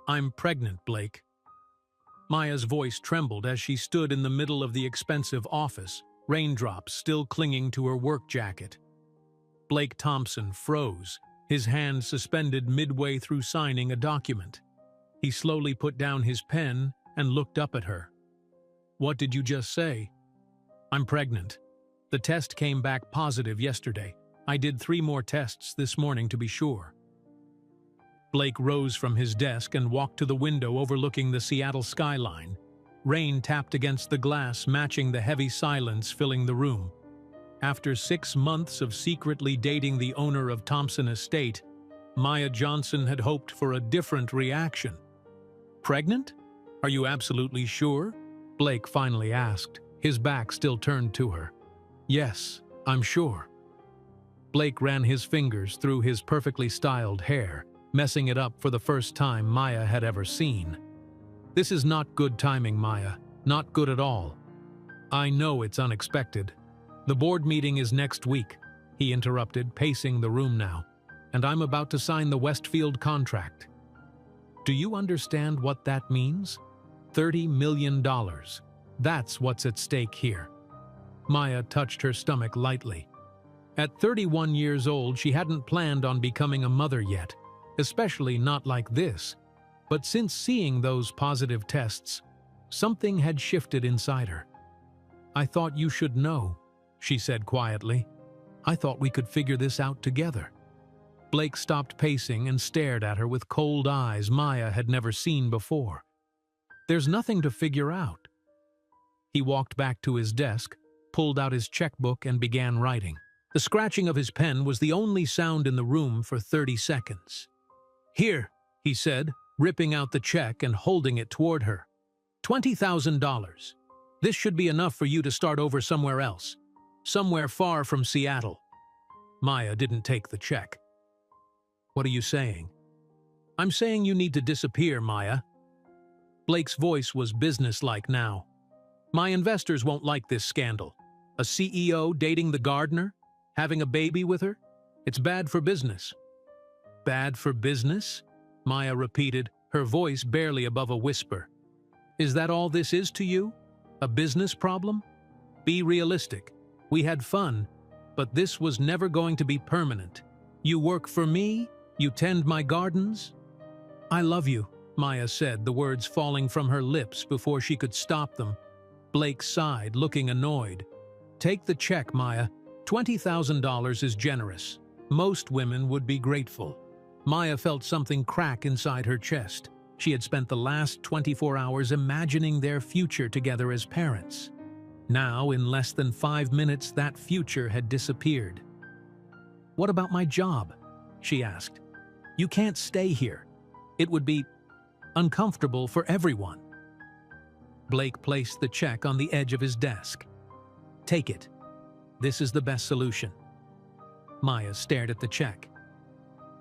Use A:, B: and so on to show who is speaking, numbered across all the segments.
A: I'm pregnant, Blake. Maya's voice trembled as she stood in the middle of the expensive office, raindrops still clinging to her work jacket. Blake Thompson froze, his hand suspended midway through signing a document. He slowly put down his pen and looked up at her. "What did you just say?" "I'm pregnant. The test came back positive yesterday. I did 3 more tests this morning to be sure." Blake rose from his desk and walked to the window overlooking the Seattle skyline. Rain tapped against the glass, matching the heavy silence filling the room. After 6 months of secretly dating the owner of Thompson Estate, Maya Johnson had hoped for a different reaction. "Pregnant? Are you absolutely sure?" Blake finally asked, his back still turned to her. "Yes, I'm sure." Blake ran his fingers through his perfectly styled hair, messing it up for the first time Maya had ever seen. "This is not good timing, Maya. Not good at all. I know it's unexpected. The board meeting is next week," he interrupted, pacing the room now, "and I'm about to sign the Westfield contract. Do you understand what that means? $30 million. That's what's at stake here." Maya touched her stomach lightly. At 31 years old, she hadn't planned on becoming a mother yet, especially not like this. But since seeing those positive tests, something had shifted inside her. "I thought you should know," she said quietly. "I thought we could figure this out together." Blake stopped pacing and stared at her with cold eyes Maya had never seen before. "There's nothing to figure out." He walked back to his desk, pulled out his checkbook and began writing. The scratching of his pen was the only sound in the room for 30 seconds. "Here," he said, ripping out the check and holding it toward her. $20,000. This should be enough for you to start over somewhere else. Somewhere far from Seattle." Maya didn't take the check. "What are you saying?" "I'm saying you need to disappear, Maya." Blake's voice was businesslike now. "My investors won't like this scandal. A CEO dating the gardener? Having a baby with her? It's bad for business." "Bad for business?" Maya repeated, her voice barely above a whisper. "Is that all this is to you? A business problem? Be realistic. We had fun, but this was never going to be permanent. You work for me? You tend my gardens?" "I love you," Maya said, the words falling from her lips before she could stop them. Blake sighed, looking annoyed. "Take the check, Maya. $20,000 is generous. Most women would be grateful." Maya felt something crack inside her chest. She had spent the last 24 hours imagining their future together as parents. Now, in less than 5 minutes, that future had disappeared. "What about my job?" she asked. "You can't stay here. It would be uncomfortable for everyone." Blake placed the check on the edge of his desk. "Take it. This is the best solution." Maya stared at the check.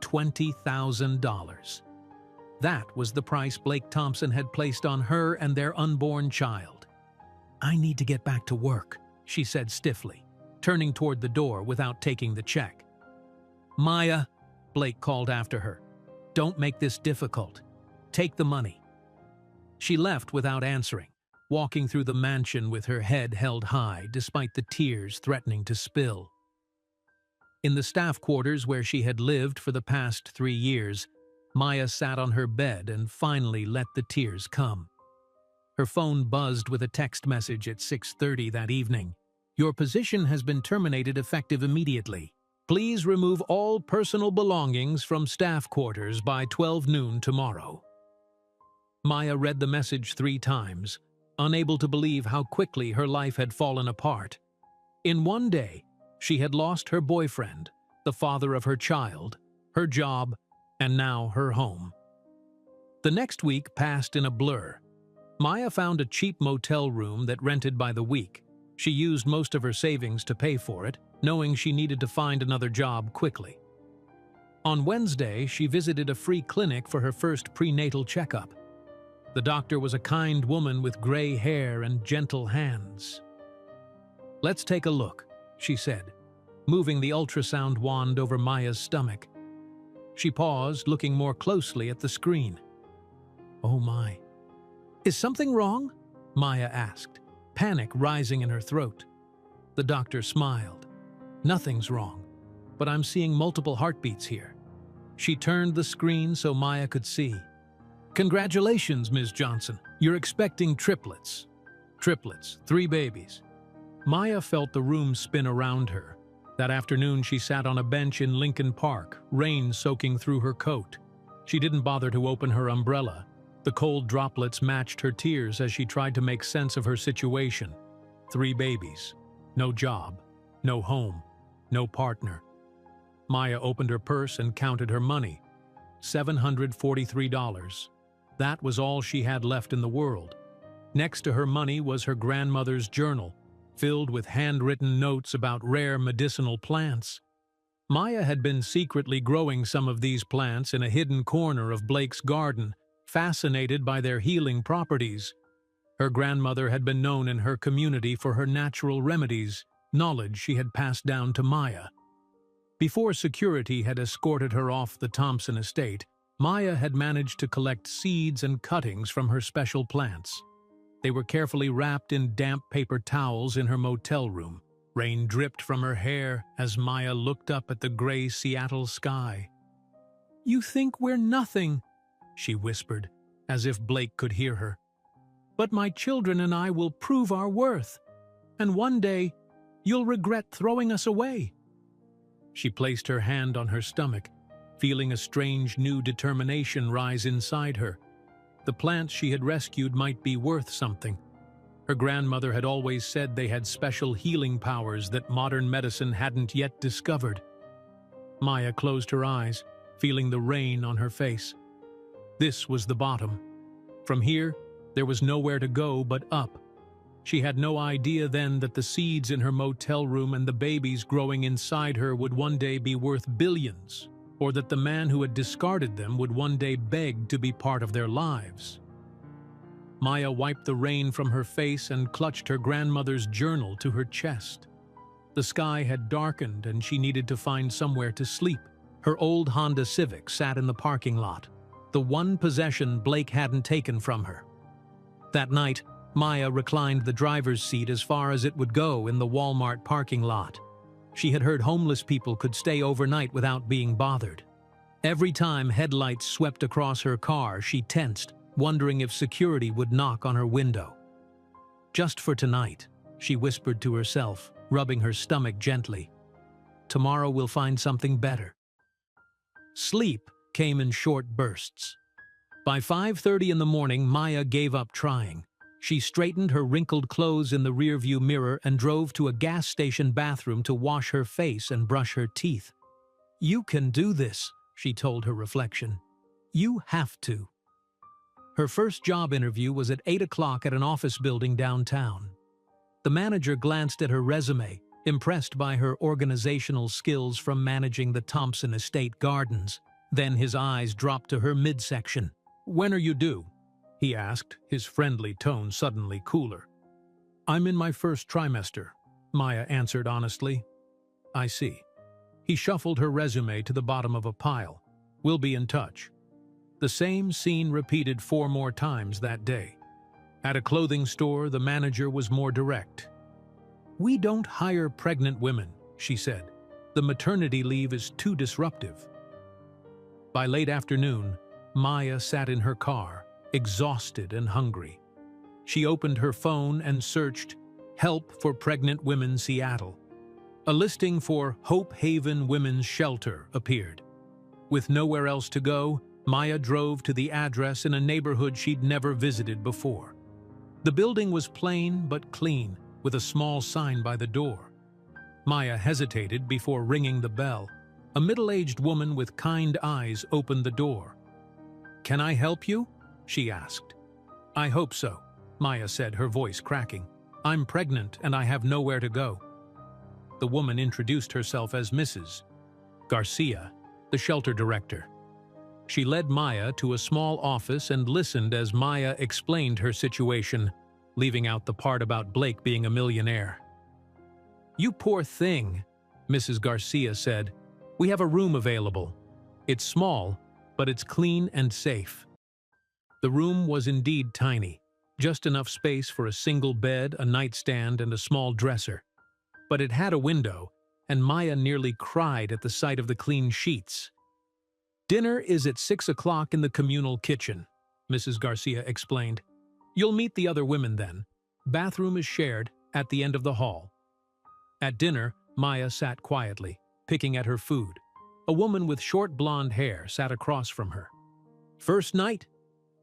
A: $20,000. That was the price Blake Thompson had placed on her and their unborn child. "I need to get back to work," she said stiffly, turning toward the door without taking the check. "Maya," Blake called after her, "don't make this difficult. Take the money." She left without answering, walking through the mansion with her head held high despite the tears threatening to spill. In the staff quarters where she had lived for the past 3 years, Maya sat on her bed and finally let the tears come. Her phone buzzed with a text message at 6:30 that evening. "Your position has been terminated effective immediately. Please remove all personal belongings from staff quarters by 12 noon tomorrow." Maya read the message 3 times, unable to believe how quickly her life had fallen apart. In one day, she had lost her boyfriend, the father of her child, her job, and now her home. The next week passed in a blur. Maya found a cheap motel room that rented by the week. She used most of her savings to pay for it, knowing she needed to find another job quickly. On Wednesday, she visited a free clinic for her first prenatal checkup. The doctor was a kind woman with gray hair and gentle hands. "Let's take a look," she said, moving the ultrasound wand over Maya's stomach. She paused, looking more closely at the screen. Oh my. Is something wrong? Maya asked, panic rising in her throat. The doctor smiled. Nothing's wrong, but I'm seeing multiple heartbeats here. She turned the screen so Maya could see. Congratulations, Ms. Johnson. You're expecting triplets. Triplets, 3 babies. Maya felt the room spin around her. That afternoon, she sat on a bench in Lincoln Park, rain soaking through her coat. She didn't bother to open her umbrella. The cold droplets matched her tears as she tried to make sense of her situation. 3 babies, no job, no home, no partner. Maya opened her purse and counted her money. $743. That was all she had left in the world. Next to her money was her grandmother's journal, filled with handwritten notes about rare medicinal plants. Maya had been secretly growing some of these plants in a hidden corner of Blake's garden, fascinated by their healing properties. Her grandmother had been known in her community for her natural remedies, knowledge she had passed down to Maya. Before security had escorted her off the Thompson estate, Maya had managed to collect seeds and cuttings from her special plants. They were carefully wrapped in damp paper towels in her motel room. Rain dripped from her hair as Maya looked up at the gray Seattle sky. "You think we're nothing," she whispered, as if Blake could hear her. "But my children and I will prove our worth, and one day you'll regret throwing us away." She placed her hand on her stomach, feeling a strange new determination rise inside her. The plants she had rescued might be worth something. Her grandmother had always said they had special healing powers that modern medicine hadn't yet discovered. Maya closed her eyes, feeling the rain on her face. This was the bottom. From here, there was nowhere to go but up. She had no idea then that the seeds in her motel room and the babies growing inside her would one day be worth billions, or that the man who had discarded them would one day beg to be part of their lives. Maya wiped the rain from her face and clutched her grandmother's journal to her chest. The sky had darkened and she needed to find somewhere to sleep. Her old Honda Civic sat in the parking lot, the one possession Blake hadn't taken from her. That night, Maya reclined the driver's seat as far as it would go in the Walmart parking lot. She had heard homeless people could stay overnight without being bothered. Every time headlights swept across her car, she tensed, wondering if security would knock on her window. "Just for tonight," she whispered to herself, rubbing her stomach gently. "Tomorrow we'll find something better." Sleep came in short bursts. By 5:30 in the morning, Maya gave up trying. She straightened her wrinkled clothes in the rearview mirror and drove to a gas station bathroom to wash her face and brush her teeth. "You can do this," she told her reflection. "You have to." Her first job interview was at 8 o'clock at an office building downtown. The manager glanced at her resume, impressed by her organizational skills from managing the Thompson Estate Gardens. Then his eyes dropped to her midsection. "When are you due?" he asked, his friendly tone suddenly cooler. "I'm in my first trimester," Maya answered honestly. "I see." He shuffled her resume to the bottom of a pile. "We'll be in touch." The same scene repeated 4 more times that day. At a clothing store, the manager was more direct. "We don't hire pregnant women," she said. "The maternity leave is too disruptive." By late afternoon, Maya sat in her car, exhausted and hungry. She opened her phone and searched "Help for Pregnant Women Seattle." A listing for Hope Haven Women's Shelter appeared. With nowhere else to go, Maya drove to the address in a neighborhood she'd never visited before. The building was plain but clean, with a small sign by the door. Maya hesitated before ringing the bell. A middle-aged woman with kind eyes opened the door. "Can I help you?" she asked. "I hope so," Maya said, her voice cracking. "I'm pregnant and I have nowhere to go." The woman introduced herself as Mrs. Garcia, the shelter director. She led Maya to a small office and listened as Maya explained her situation, leaving out the part about Blake being a millionaire. "You poor thing," Mrs. Garcia said. "We have a room available. It's small, but it's clean and safe." The room was indeed tiny, just enough space for a single bed, a nightstand, and a small dresser. But it had a window, and Maya nearly cried at the sight of the clean sheets. "Dinner is at 6 o'clock in the communal kitchen," Mrs. Garcia explained. "You'll meet the other women then. Bathroom is shared at the end of the hall." At dinner, Maya sat quietly, picking at her food. A woman with short blonde hair sat across from her. "First night?"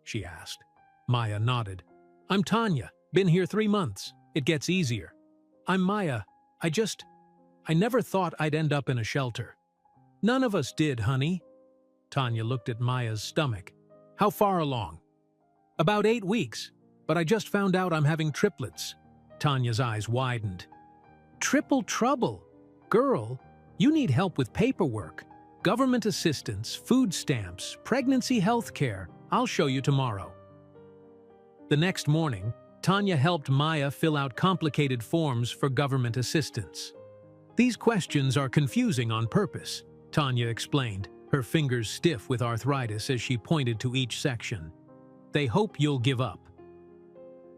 A: she asked. Maya nodded. "I'm Tanya. Been here 3 months. It gets easier." "I'm Maya. I never thought I'd end up in a shelter." "None of us did, honey." Tanya looked at Maya's stomach. "How far along?" "About 8 weeks, but I just found out I'm having triplets." Tanya's eyes widened. "Triple trouble. Girl, you need help with paperwork, government assistance, food stamps, pregnancy health care. I'll show you tomorrow." The next morning, Tanya helped Maya fill out complicated forms for government assistance. "These questions are confusing on purpose," Tanya explained, her fingers stiff with arthritis as she pointed to each section. "They hope you'll give up."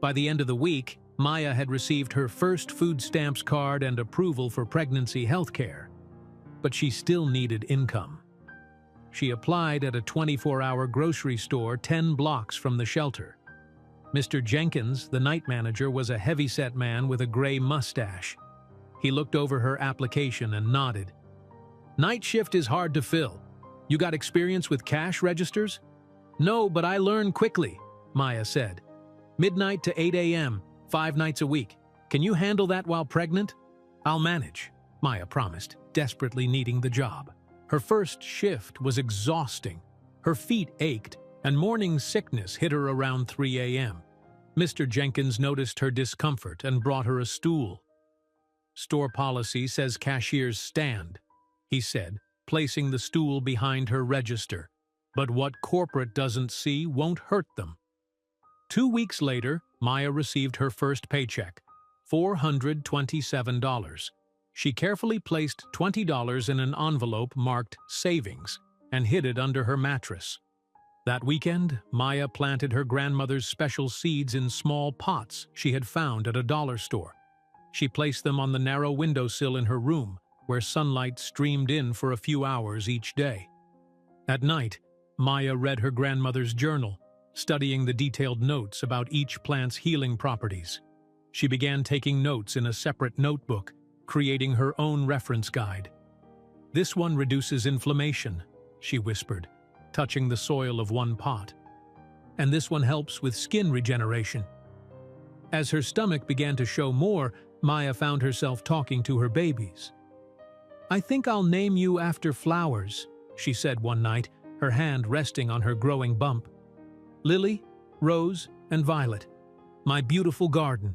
A: By the end of the week, Maya had received her first food stamps card and approval for pregnancy health care. But she still needed income. She applied at a 24-hour grocery store 10 blocks from the shelter. Mr. Jenkins, the night manager, was a heavy-set man with a gray mustache. He looked over her application and nodded. "Night shift is hard to fill. You got experience with cash registers?" "No, but I learn quickly," Maya said. "Midnight to 8 a.m., 5 nights a week. Can you handle that while pregnant?" "I'll manage," Maya promised, desperately needing the job. Her first shift was exhausting. Her feet ached, and morning sickness hit her around 3 a.m. Mr. Jenkins noticed her discomfort and brought her a stool. "Store policy says cashiers stand," he said, placing the stool behind her register. "But what corporate doesn't see won't hurt them." 2 weeks later, Maya received her first paycheck, $427. She carefully placed $20 in an envelope marked Savings and hid it under her mattress. That weekend, Maya planted her grandmother's special seeds in small pots she had found at a dollar store. She placed them on the narrow windowsill in her room, where sunlight streamed in for a few hours each day. At night, Maya read her grandmother's journal, studying the detailed notes about each plant's healing properties. She began taking notes in a separate notebook, creating her own reference guide. "This one reduces inflammation," she whispered, touching the soil of one pot. "And this one helps with skin regeneration." As her stomach began to show more, Maya found herself talking to her babies. "I think I'll name you after flowers," she said one night, her hand resting on her growing bump. "Lily, Rose, and Violet. My beautiful garden."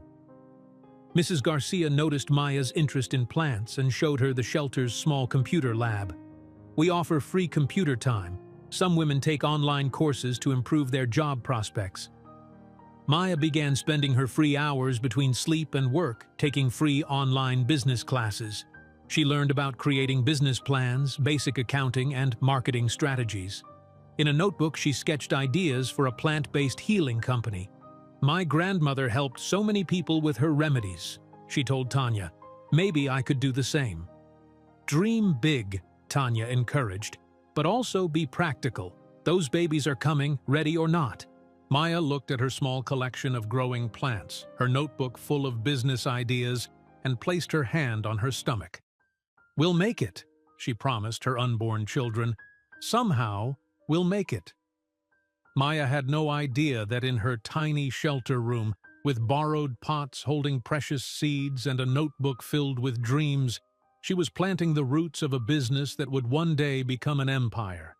A: Mrs. Garcia noticed Maya's interest in plants and showed her the shelter's small computer lab. "We offer free computer time. Some women take online courses to improve their job prospects." Maya began spending her free hours between sleep and work, taking free online business classes. She learned about creating business plans, basic accounting, and marketing strategies. In a notebook, she sketched ideas for a plant-based healing company. "My grandmother helped so many people with her remedies," she told Tanya. "Maybe I could do the same." "Dream big," Tanya encouraged, "but also be practical. Those babies are coming, ready or not." Maya looked at her small collection of growing plants, her notebook full of business ideas, and placed her hand on her stomach. "We'll make it," she promised her unborn children. "Somehow, we'll make it." Maya had no idea that in her tiny shelter room, with borrowed pots holding precious seeds and a notebook filled with dreams, she was planting the roots of a business that would one day become an empire.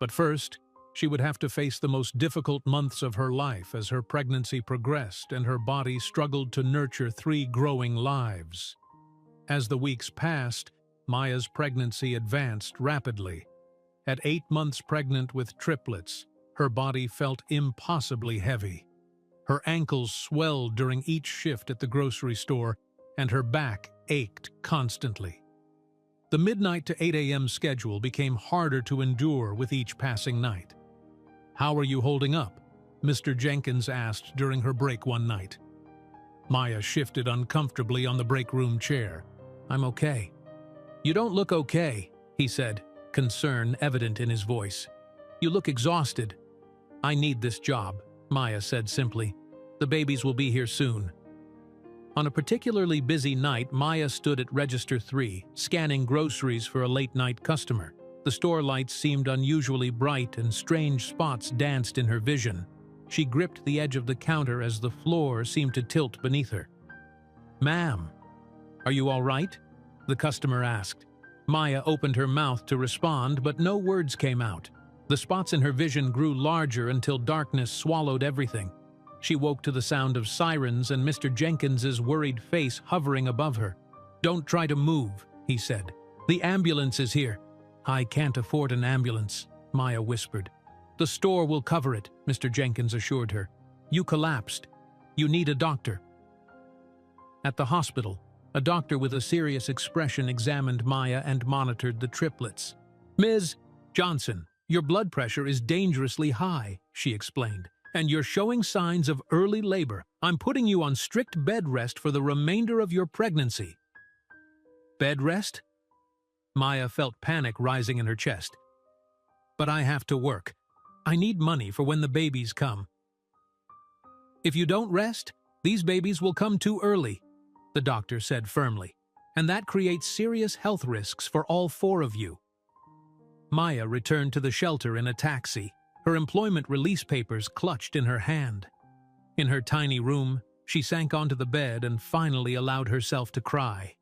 A: But first, she would have to face the most difficult months of her life as her pregnancy progressed and her body struggled to nurture 3 growing lives. As the weeks passed, Maya's pregnancy advanced rapidly. At 8 months pregnant with triplets, her body felt impossibly heavy. Her ankles swelled during each shift at the grocery store, and her back ached constantly. The midnight to 8 a.m. schedule became harder to endure with each passing night. "How are you holding up?" Mr. Jenkins asked during her break one night. Maya shifted uncomfortably on the break room chair. "I'm okay." "You don't look okay," he said, concern evident in his voice. "You look exhausted." "I need this job," Maya said simply. "The babies will be here soon." On a particularly busy night, Maya stood at Register 3, scanning groceries for a late-night customer. The store lights seemed unusually bright and strange spots danced in her vision. She gripped the edge of the counter as the floor seemed to tilt beneath her. "Ma'am, are you all right?" the customer asked. Maya opened her mouth to respond, but no words came out. The spots in her vision grew larger until darkness swallowed everything. She woke to the sound of sirens and Mr. Jenkins's worried face hovering above her. "Don't try to move," he said. "The ambulance is here." "I can't afford an ambulance," Maya whispered. "The store will cover it," Mr. Jenkins assured her. "You collapsed. You need a doctor." At the hospital, a doctor with a serious expression examined Maya and monitored the triplets. "Ms. Johnson, your blood pressure is dangerously high," she explained, "and you're showing signs of early labor. I'm putting you on strict bed rest for the remainder of your pregnancy." "Bed rest?" Maya felt panic rising in her chest. "But I have to work. I need money for when the babies come." "If you don't rest, these babies will come too early," the doctor said firmly, "and that creates serious health risks for all four of you." Maya returned to the shelter in a taxi, her employment release papers clutched in her hand. In her tiny room, she sank onto the bed and finally allowed herself to cry.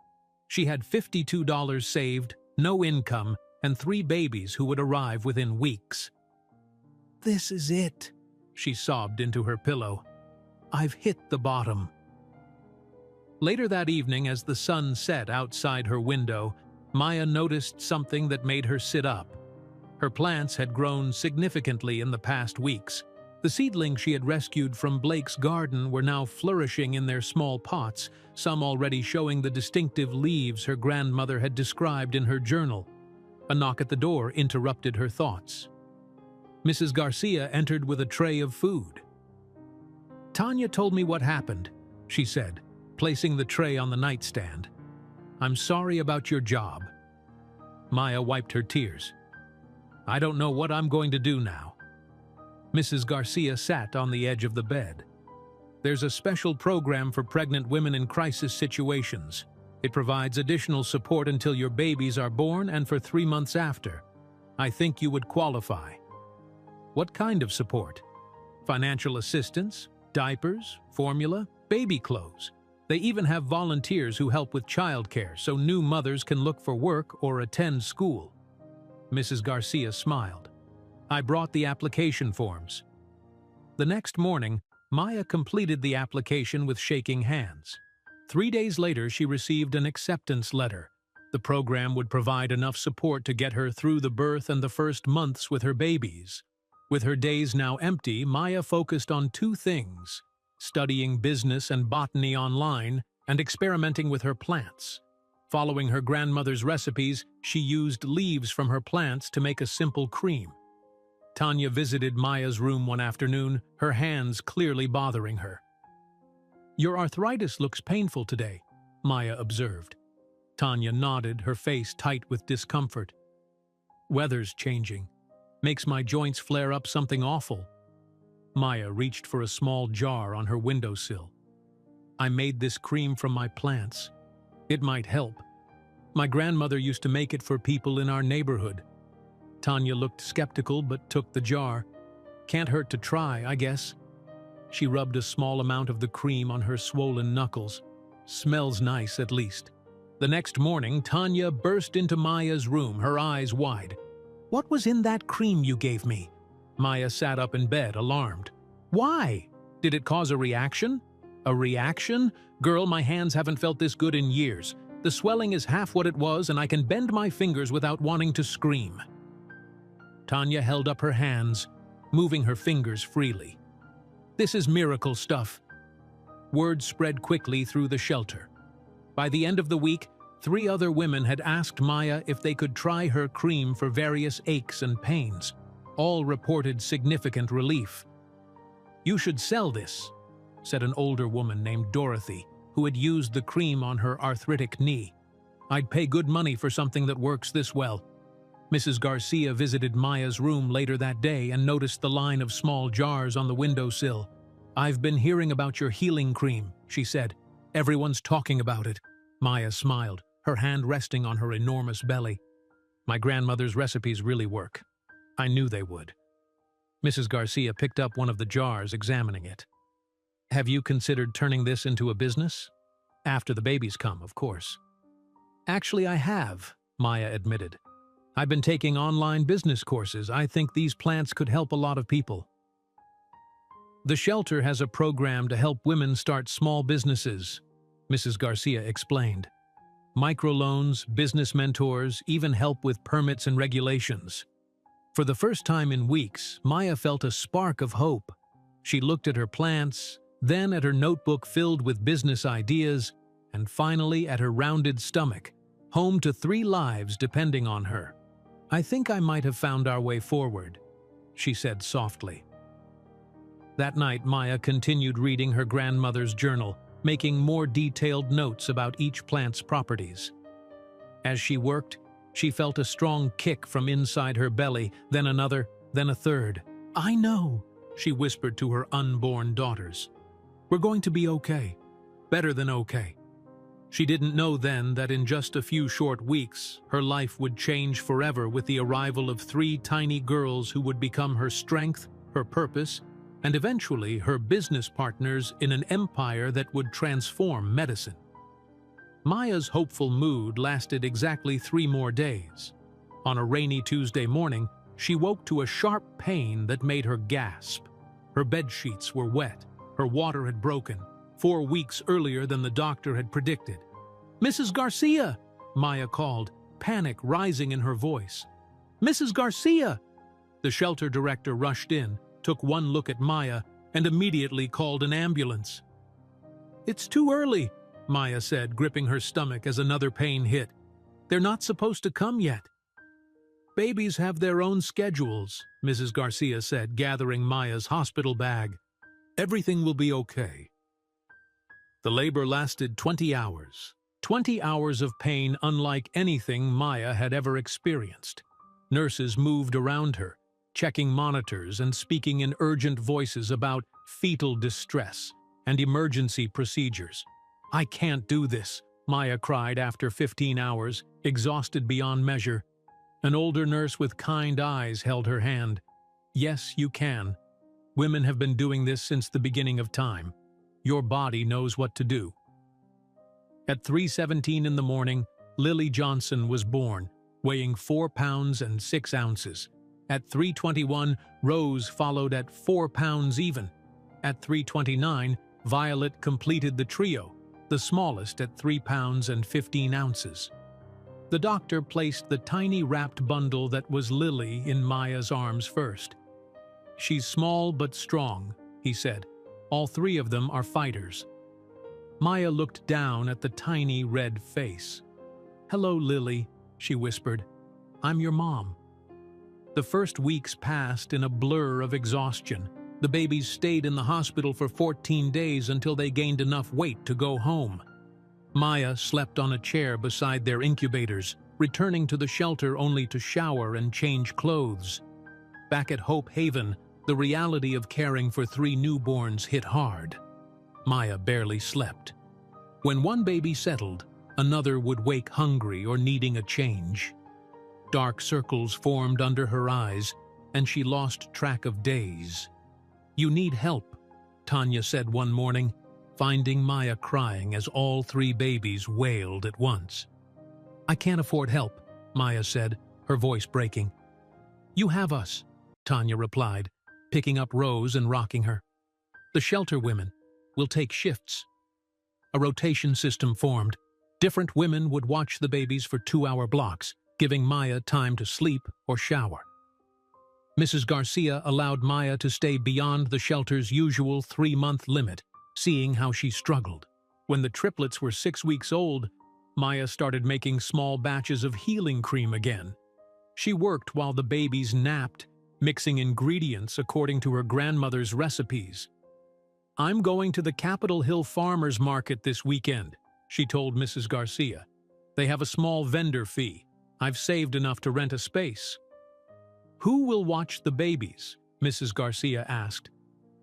A: She had $52 saved, no income, and 3 babies who would arrive within weeks. "This is it," she sobbed into her pillow. "I've hit the bottom." Later that evening, as the sun set outside her window, Maya noticed something that made her sit up. Her plants had grown significantly in the past weeks. The seedlings she had rescued from Blake's garden were now flourishing in their small pots, some already showing the distinctive leaves her grandmother had described in her journal. A knock at the door interrupted her thoughts. Mrs. Garcia entered with a tray of food. "Tanya told me what happened," she said, placing the tray on the nightstand. "I'm sorry about your job." Maya wiped her tears. "I don't know what I'm going to do now." Mrs. Garcia sat on the edge of the bed. "There's a special program for pregnant women in crisis situations. It provides additional support until your babies are born and for 3 months after. I think you would qualify." "What kind of support?" "Financial assistance, diapers, formula, baby clothes. They even have volunteers who help with childcare so new mothers can look for work or attend school." Mrs. Garcia smiled. "I brought the application forms." The next morning, Maya completed the application with shaking hands. 3 days later, she received an acceptance letter. The program would provide enough support to get her through the birth and the first months with her babies. With her days now empty, Maya focused on 2 things: studying business and botany online and experimenting with her plants. Following her grandmother's recipes, she used leaves from her plants to make a simple cream. Tanya visited Maya's room one afternoon, her hands clearly bothering her. "Your arthritis looks painful today," Maya observed. Tanya nodded, her face tight with discomfort. "Weather's changing. Makes my joints flare up something awful." Maya reached for a small jar on her windowsill. "I made this cream from my plants. It might help. My grandmother used to make it for people in our neighborhood." Tanya looked skeptical but took the jar. "Can't hurt to try, I guess." She rubbed a small amount of the cream on her swollen knuckles. "Smells nice, at least." The next morning, Tanya burst into Maya's room, her eyes wide. "What was in that cream you gave me?" Maya sat up in bed, alarmed. "Why? Did it cause a reaction?" "A reaction? Girl, my hands haven't felt this good in years. The swelling is half what it was, and I can bend my fingers without wanting to scream." Tanya held up her hands, moving her fingers freely. "This is miracle stuff." Word spread quickly through the shelter. By the end of the week, 3 other women had asked Maya if they could try her cream for various aches and pains. All reported significant relief. "You should sell this," said an older woman named Dorothy, who had used the cream on her arthritic knee. "I'd pay good money for something that works this well." Mrs. Garcia visited Maya's room later that day and noticed the line of small jars on the windowsill. "I've been hearing about your healing cream," she said. "Everyone's talking about it." Maya smiled, her hand resting on her enormous belly. "My grandmother's recipes really work. I knew they would." Mrs. Garcia picked up one of the jars, examining it. "Have you considered turning this into a business? After the babies come, of course." "Actually, I have," Maya admitted. "I've been taking online business courses. I think these plants could help a lot of people." "The shelter has a program to help women start small businesses," Mrs. Garcia explained. "Microloans, business mentors, even help with permits and regulations." For the first time in weeks, Maya felt a spark of hope. She looked at her plants, then at her notebook filled with business ideas, and finally at her rounded stomach, home to 3 lives depending on her. "I think I might have found our way forward," she said softly. That night, Maya continued reading her grandmother's journal, making more detailed notes about each plant's properties. As she worked, she felt a strong kick from inside her belly, then another, then a third. "I know," she whispered to her unborn daughters. "We're going to be okay. Better than okay." She didn't know then that in just a few short weeks, her life would change forever with the arrival of 3 tiny girls who would become her strength, her purpose, and eventually her business partners in an empire that would transform medicine. Maya's hopeful mood lasted exactly 3 more days. On a rainy Tuesday morning, she woke to a sharp pain that made her gasp. Her bed sheets were wet, her water had broken, 4 weeks earlier than the doctor had predicted. "Mrs. Garcia!" Maya called, panic rising in her voice. "Mrs. Garcia!" The shelter director rushed in, took one look at Maya, and immediately called an ambulance. "It's too early," Maya said, gripping her stomach as another pain hit. "They're not supposed to come yet." "Babies have their own schedules," Mrs. Garcia said, gathering Maya's hospital bag. "Everything will be okay." The labor lasted 20 hours. 20 hours of pain unlike anything Maya had ever experienced. Nurses moved around her, checking monitors and speaking in urgent voices about fetal distress and emergency procedures. "I can't do this," Maya cried after 15 hours, exhausted beyond measure. An older nurse with kind eyes held her hand. "Yes, you can. Women have been doing this since the beginning of time. Your body knows what to do." At 3:17 in the morning, Lily Johnson was born, weighing 4 pounds and 6 ounces. At 3:21, Rose followed at 4 pounds even. At 3:29, Violet completed the trio, the smallest at 3 pounds and 15 ounces. The doctor placed the tiny wrapped bundle that was Lily in Maya's arms first. "She's small but strong," he said. "All 3 of them are fighters." Maya looked down at the tiny red face. "Hello, Lily," she whispered. "I'm your mom." The first weeks passed in a blur of exhaustion. The babies stayed in the hospital for 14 days until they gained enough weight to go home. Maya slept on a chair beside their incubators, returning to the shelter only to shower and change clothes. Back at Hope Haven, the reality of caring for 3 newborns hit hard. Maya barely slept. When one baby settled, another would wake hungry or needing a change. Dark circles formed under her eyes, and she lost track of days. "You need help," Tanya said one morning, finding Maya crying as all 3 babies wailed at once. "I can't afford help," Maya said, her voice breaking. "You have us," Tanya replied, picking up Rose and rocking her. "The shelter women will take shifts." A rotation system formed. Different women would watch the babies for 2-hour blocks, giving Maya time to sleep or shower. Mrs. Garcia allowed Maya to stay beyond the shelter's usual 3-month limit, seeing how she struggled. When the triplets were 6 weeks old, Maya started making small batches of healing cream again. She worked while the babies napped, mixing ingredients according to her grandmother's recipes. "I'm going to the Capitol Hill Farmers Market this weekend," she told Mrs. Garcia. "They have a small vendor fee. I've saved enough to rent a space." "Who will watch the babies?" Mrs. Garcia asked.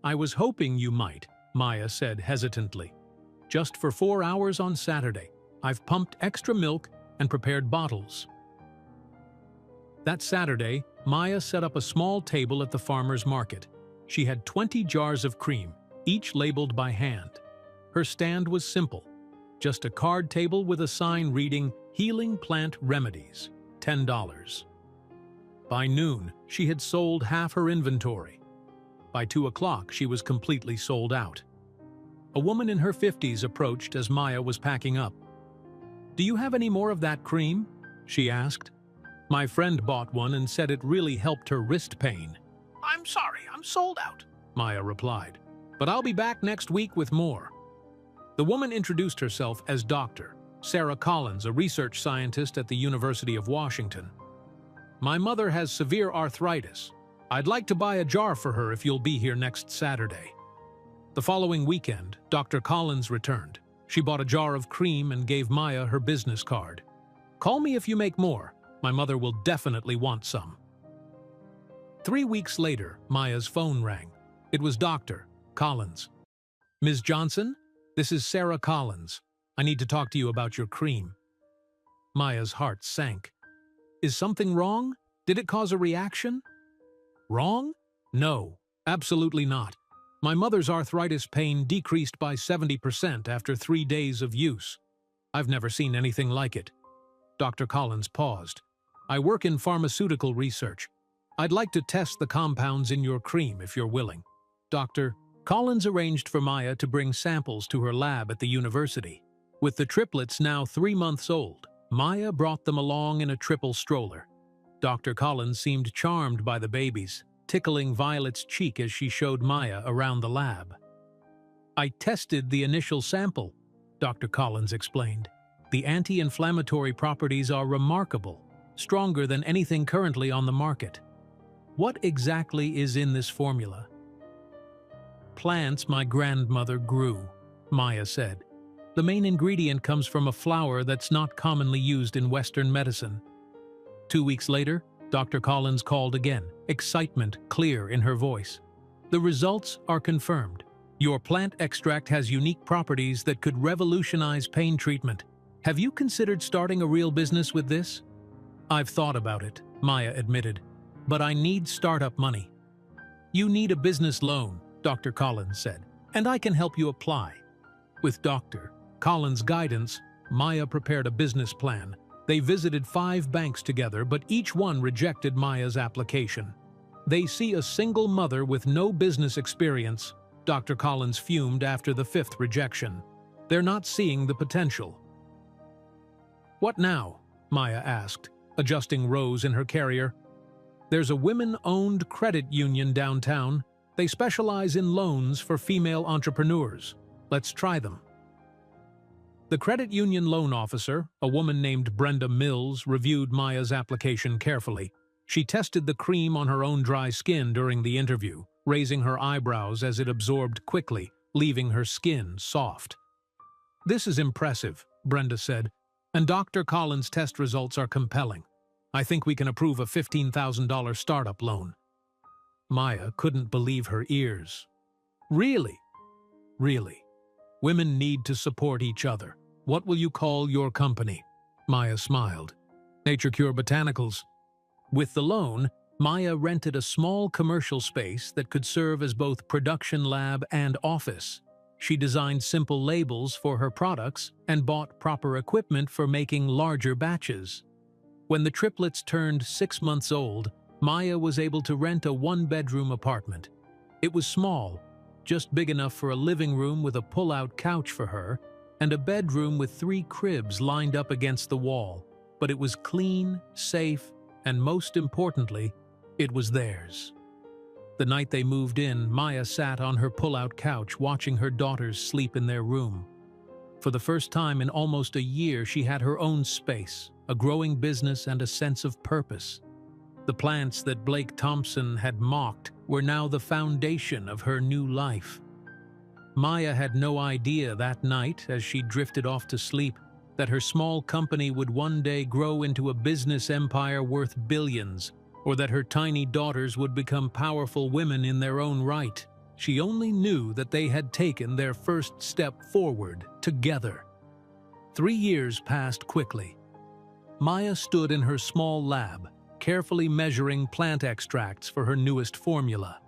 A: "I was hoping you might," Maya said hesitantly. "Just for 4 hours on Saturday. I've pumped extra milk and prepared bottles." That Saturday, Maya set up a small table at the farmer's market. She had 20 jars of cream, each labeled by hand. Her stand was simple, just a card table with a sign reading "Healing Plant Remedies, $10." By noon, she had sold half her inventory. By 2 o'clock, she was completely sold out. A woman in her 50s approached as Maya was packing up. "Do you have any more of that cream?" she asked. "My friend bought one and said it really helped her wrist pain." "I'm sorry, I'm sold out," Maya replied. "But I'll be back next week with more." The woman introduced herself as Dr. Sarah Collins, a research scientist at the University of Washington. "My mother has severe arthritis. I'd like to buy a jar for her if you'll be here next Saturday." The following weekend, Dr. Collins returned. She bought a jar of cream and gave Maya her business card. "Call me if you make more. My mother will definitely want some." 3 weeks later, Maya's phone rang. It was Dr. Collins. "Ms. Johnson, this is Sarah Collins. I need to talk to you about your cream." Maya's heart sank. "Is something wrong? Did it cause a reaction?" "Wrong? No, absolutely not. My mother's arthritis pain decreased by 70% after 3 days of use. I've never seen anything like it." Dr. Collins paused. "I work in pharmaceutical research. I'd like to test the compounds in your cream if you're willing." Dr. Collins arranged for Maya to bring samples to her lab at the university. With the triplets now 3 months old, Maya brought them along in a triple stroller. Dr. Collins seemed charmed by the babies, tickling Violet's cheek as she showed Maya around the lab. "I tested the initial sample," Dr. Collins explained. "The anti-inflammatory properties are remarkable, stronger than anything currently on the market." "What exactly is in this formula?" "Plants my grandmother grew," Maya said. "The main ingredient comes from a flower that's not commonly used in Western medicine." 2 weeks later, Dr. Collins called again, excitement clear in her voice. "The results are confirmed. Your plant extract has unique properties that could revolutionize pain treatment. Have you considered starting a real business with this?" "I've thought about it," Maya admitted, "but I need startup money." "You need a business loan," Dr. Collins said, "and I can help you apply." With Dr. Collins' guidance, Maya prepared a business plan. They visited 5 banks together, but each one rejected Maya's application. "They see a single mother with no business experience," Dr. Collins fumed after the 5th rejection. "They're not seeing the potential." "What now?" Maya asked, adjusting rows in her carrier. "There's a women-owned credit union downtown. They specialize in loans for female entrepreneurs. Let's try them." The credit union loan officer, a woman named Brenda Mills, reviewed Maya's application carefully. She tested the cream on her own dry skin during the interview, raising her eyebrows as it absorbed quickly, leaving her skin soft. "This is impressive," Brenda said, "and Dr. Collins' test results are compelling. I think we can approve a $15,000 startup loan." Maya couldn't believe her ears. "Really? Really? Women need to support each other. What will you call your company?" Maya smiled. "Nature Cure Botanicals." With the loan, Maya rented a small commercial space that could serve as both production lab and office. She designed simple labels for her products and bought proper equipment for making larger batches. When the triplets turned 6 months old, Maya was able to rent a 1-bedroom apartment. It was small, just big enough for a living room with a pull-out couch for her, and a bedroom with 3 cribs lined up against the wall. But it was clean, safe, and most importantly, it was theirs. The night they moved in, Maya sat on her pull-out couch watching her daughters sleep in their room. For the first time in almost a year, she had her own space, a growing business, and a sense of purpose. The plants that Blake Thompson had mocked were now the foundation of her new life. Maya had no idea that night, as she drifted off to sleep, that her small company would one day grow into a business empire worth billions, or that her tiny daughters would become powerful women in their own right. She only knew that they had taken their first step forward together. 3 years passed quickly. Maya stood in her small lab, carefully measuring plant extracts for her newest formula.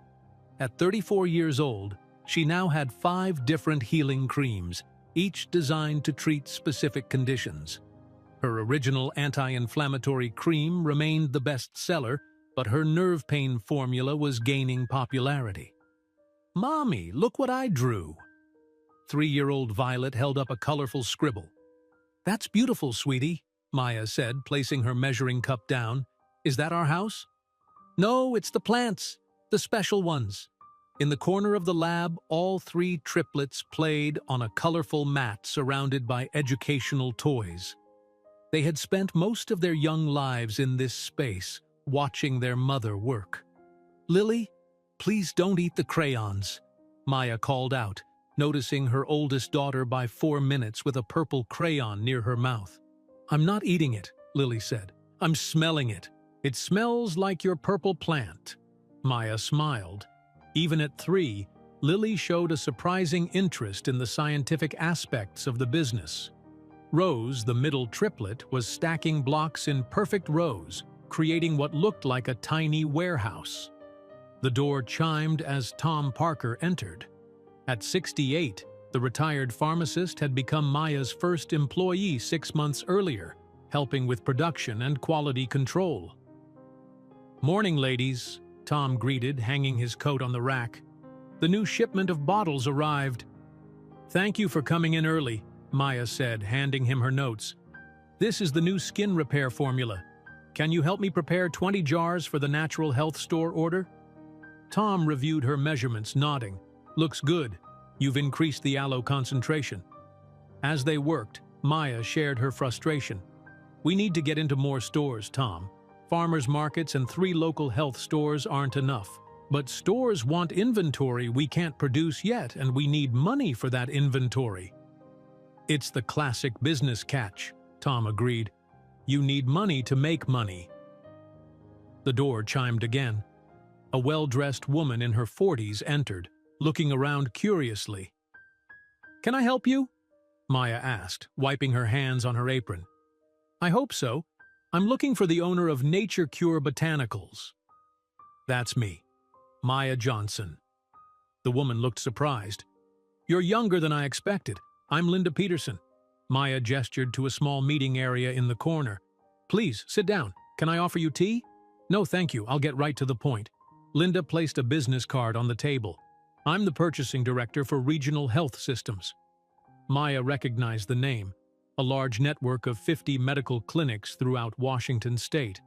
A: At 34 years old, she now had 5 different healing creams, each designed to treat specific conditions. Her original anti-inflammatory cream remained the best seller, but her nerve pain formula was gaining popularity. "Mommy, look what I drew." 3-year-old Violet held up a colorful scribble. "That's beautiful, sweetie," Maya said, placing her measuring cup down. "Is that our house?" "No, it's the plants, the special ones." In the corner of the lab, all 3 triplets played on a colorful mat surrounded by educational toys. They had spent most of their young lives in this space, watching their mother work. "Lily, please don't eat the crayons," Maya called out, noticing her oldest daughter by 4 minutes with a purple crayon near her mouth. "I'm not eating it," Lily said. "I'm smelling it. It smells like your purple plant." Maya smiled. Even at 3, Lily showed a surprising interest in the scientific aspects of the business. Rose, the middle triplet, was stacking blocks in perfect rows, creating what looked like a tiny warehouse. The door chimed as Tom Parker entered. At 68, the retired pharmacist had become Maya's first employee 6 months earlier, helping with production and quality control. "Morning, ladies," Tom greeted, hanging his coat on the rack. "The new shipment of bottles arrived." "Thank you for coming in early," Maya said, handing him her notes. "This is the new skin repair formula. Can you help me prepare 20 jars for the Natural Health Store order?" Tom reviewed her measurements, nodding. "Looks good. You've increased the aloe concentration." As they worked, Maya shared her frustration. "We need to get into more stores, Tom. Farmers markets and 3 local health stores aren't enough. But stores want inventory we can't produce yet, and we need money for that inventory." "It's the classic business catch," Tom agreed. "You need money to make money." The door chimed again. A well-dressed woman in her 40s entered, looking around curiously. "Can I help you?" Maya asked, wiping her hands on her apron. "I hope so. I'm looking for the owner of Nature Cure Botanicals." "That's me, Maya Johnson." The woman looked surprised. "You're younger than I expected. I'm Linda Peterson." Maya gestured to a small meeting area in the corner. "Please, sit down. Can I offer you tea?" "No, thank you. I'll get right to the point." Linda placed a business card on the table. "I'm the purchasing director for Regional Health Systems." Maya recognized the name, a large network of 50 medical clinics throughout Washington state.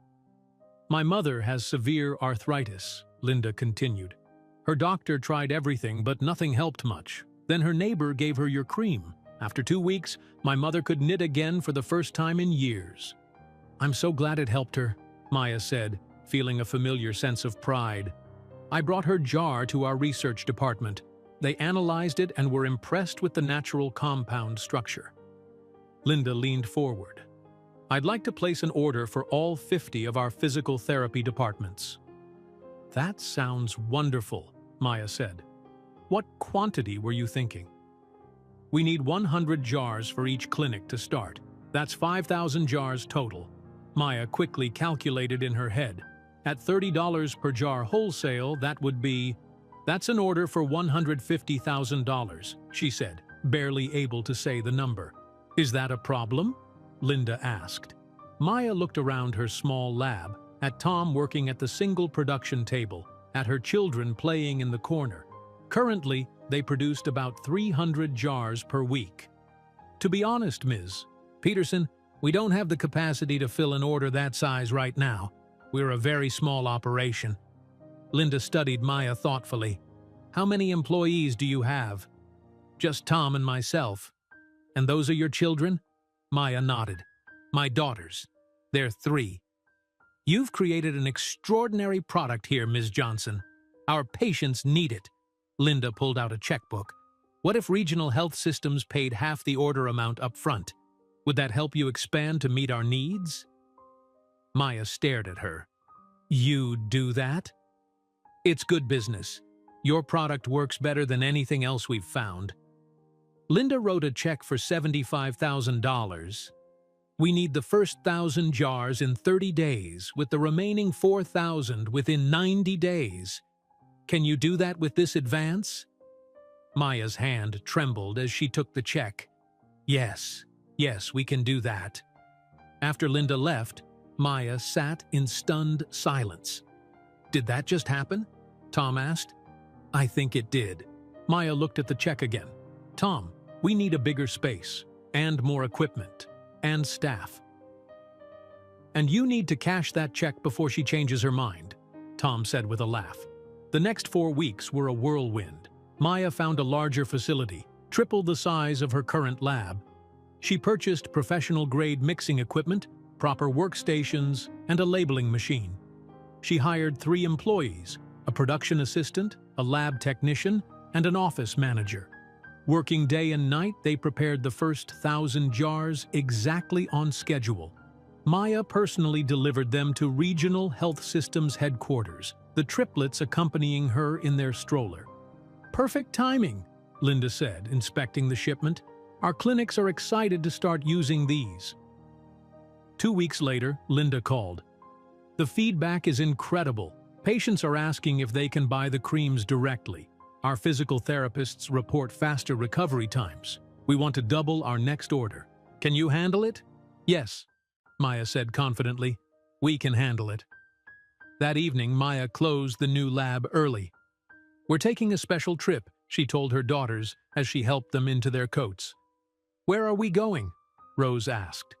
A: "My mother has severe arthritis," Linda continued. "Her doctor tried everything, but nothing helped much. Then her neighbor gave her your cream. After 2 weeks, my mother could knit again for the first time in years." "I'm so glad it helped her," Maya said, feeling a familiar sense of pride. "I brought her jar to our research department. They analyzed it and were impressed with the natural compound structure." Linda leaned forward. "I'd like to place an order for all 50 of our physical therapy departments." "That sounds wonderful," Maya said. "What quantity were you thinking?" "We need 100 jars for each clinic to start. That's 5,000 jars total." Maya quickly calculated in her head. "At $30 per jar wholesale, that's an order for $150,000, she said, barely able to say the number. "Is that a problem?" Linda asked. Maya looked around her small lab, at Tom working at the single production table, at her children playing in the corner. Currently, they produced about 300 jars per week. "To be honest, Ms. Peterson, we don't have the capacity to fill an order that size right now. We're a very small operation." Linda studied Maya thoughtfully. "How many employees do you have?" "Just Tom and myself." "And those are your children?" Maya nodded. "My daughters. They're 3." You've created an extraordinary product here, Ms. Johnson. Our patients need it. Linda pulled out a checkbook. What if regional health systems paid half the order amount up front? Would that help you expand to meet our needs? Maya stared at her. You do that? It's good business. Your product works better than anything else we've found. Linda wrote a check for $75,000. We need the first 1,000 jars in 30 days, with the remaining 4,000 within 90 days. Can you do that with this advance? Maya's hand trembled as she took the check. Yes, we can do that. After Linda left, Maya sat in stunned silence. Did that just happen? Tom asked. I think it did. Maya looked at the check again. Tom, we need a bigger space, and more equipment, and staff. And you need to cash that check before she changes her mind, Tom said with a laugh. The next 4 weeks were a whirlwind. Maya found a larger facility, triple the size of her current lab. She purchased professional-grade mixing equipment, proper workstations, and a labeling machine. She hired 3 employees, a production assistant, a lab technician, and an office manager. Working day and night, they prepared the first 1,000 jars exactly on schedule. Maya personally delivered them to Regional Health Systems headquarters, the triplets accompanying her in their stroller. Perfect timing, Linda said, inspecting the shipment. Our clinics are excited to start using these. 2 weeks later, Linda called. The feedback is incredible. Patients are asking if they can buy the creams directly. Our physical therapists report faster recovery times. We want to double our next order. Can you handle it? Yes, Maya said confidently. We can handle it. That evening, Maya closed the new lab early. We're taking a special trip, she told her daughters as she helped them into their coats. Where are we going? Rose asked.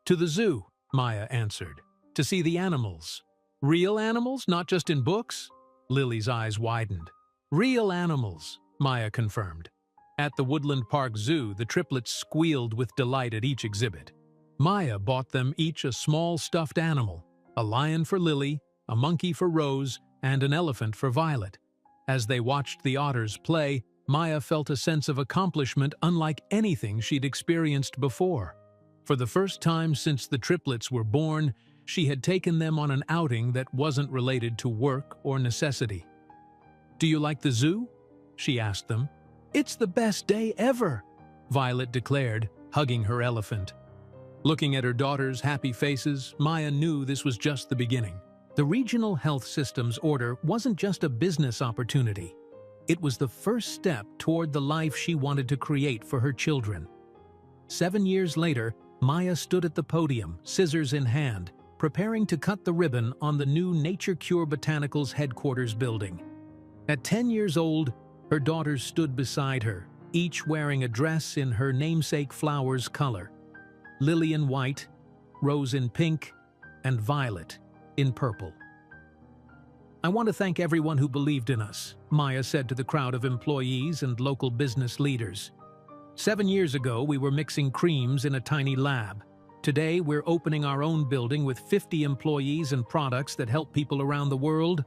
A: To the zoo, Maya answered. To see the animals. Real animals, not just in books? Lily's eyes widened. Real animals, Maya confirmed. At the Woodland Park Zoo, the triplets squealed with delight at each exhibit. Maya bought them each a small stuffed animal, a lion for Lily, a monkey for Rose, and an elephant for Violet. As they watched the otters play, Maya felt a sense of accomplishment unlike anything she'd experienced before. For the first time since the triplets were born, she had taken them on an outing that wasn't related to work or necessity. Do you like the zoo? She asked them. It's the best day ever, Violet declared, hugging her elephant. Looking at her daughters' happy faces, Maya knew this was just the beginning. The Regional Health Systems order wasn't just a business opportunity. It was the first step toward the life she wanted to create for her children. 7 years later, Maya stood at the podium, scissors in hand, preparing to cut the ribbon on the new Nature Cure Botanicals headquarters building. At 10 years old, her daughters stood beside her, each wearing a dress in her namesake flower's color. Lily in white, Rose in pink, and Violet in purple. I want to thank everyone who believed in us, Maya said to the crowd of employees and local business leaders. 7 years ago, we were mixing creams in a tiny lab. Today, we're opening our own building with 50 employees and products that help people around the world.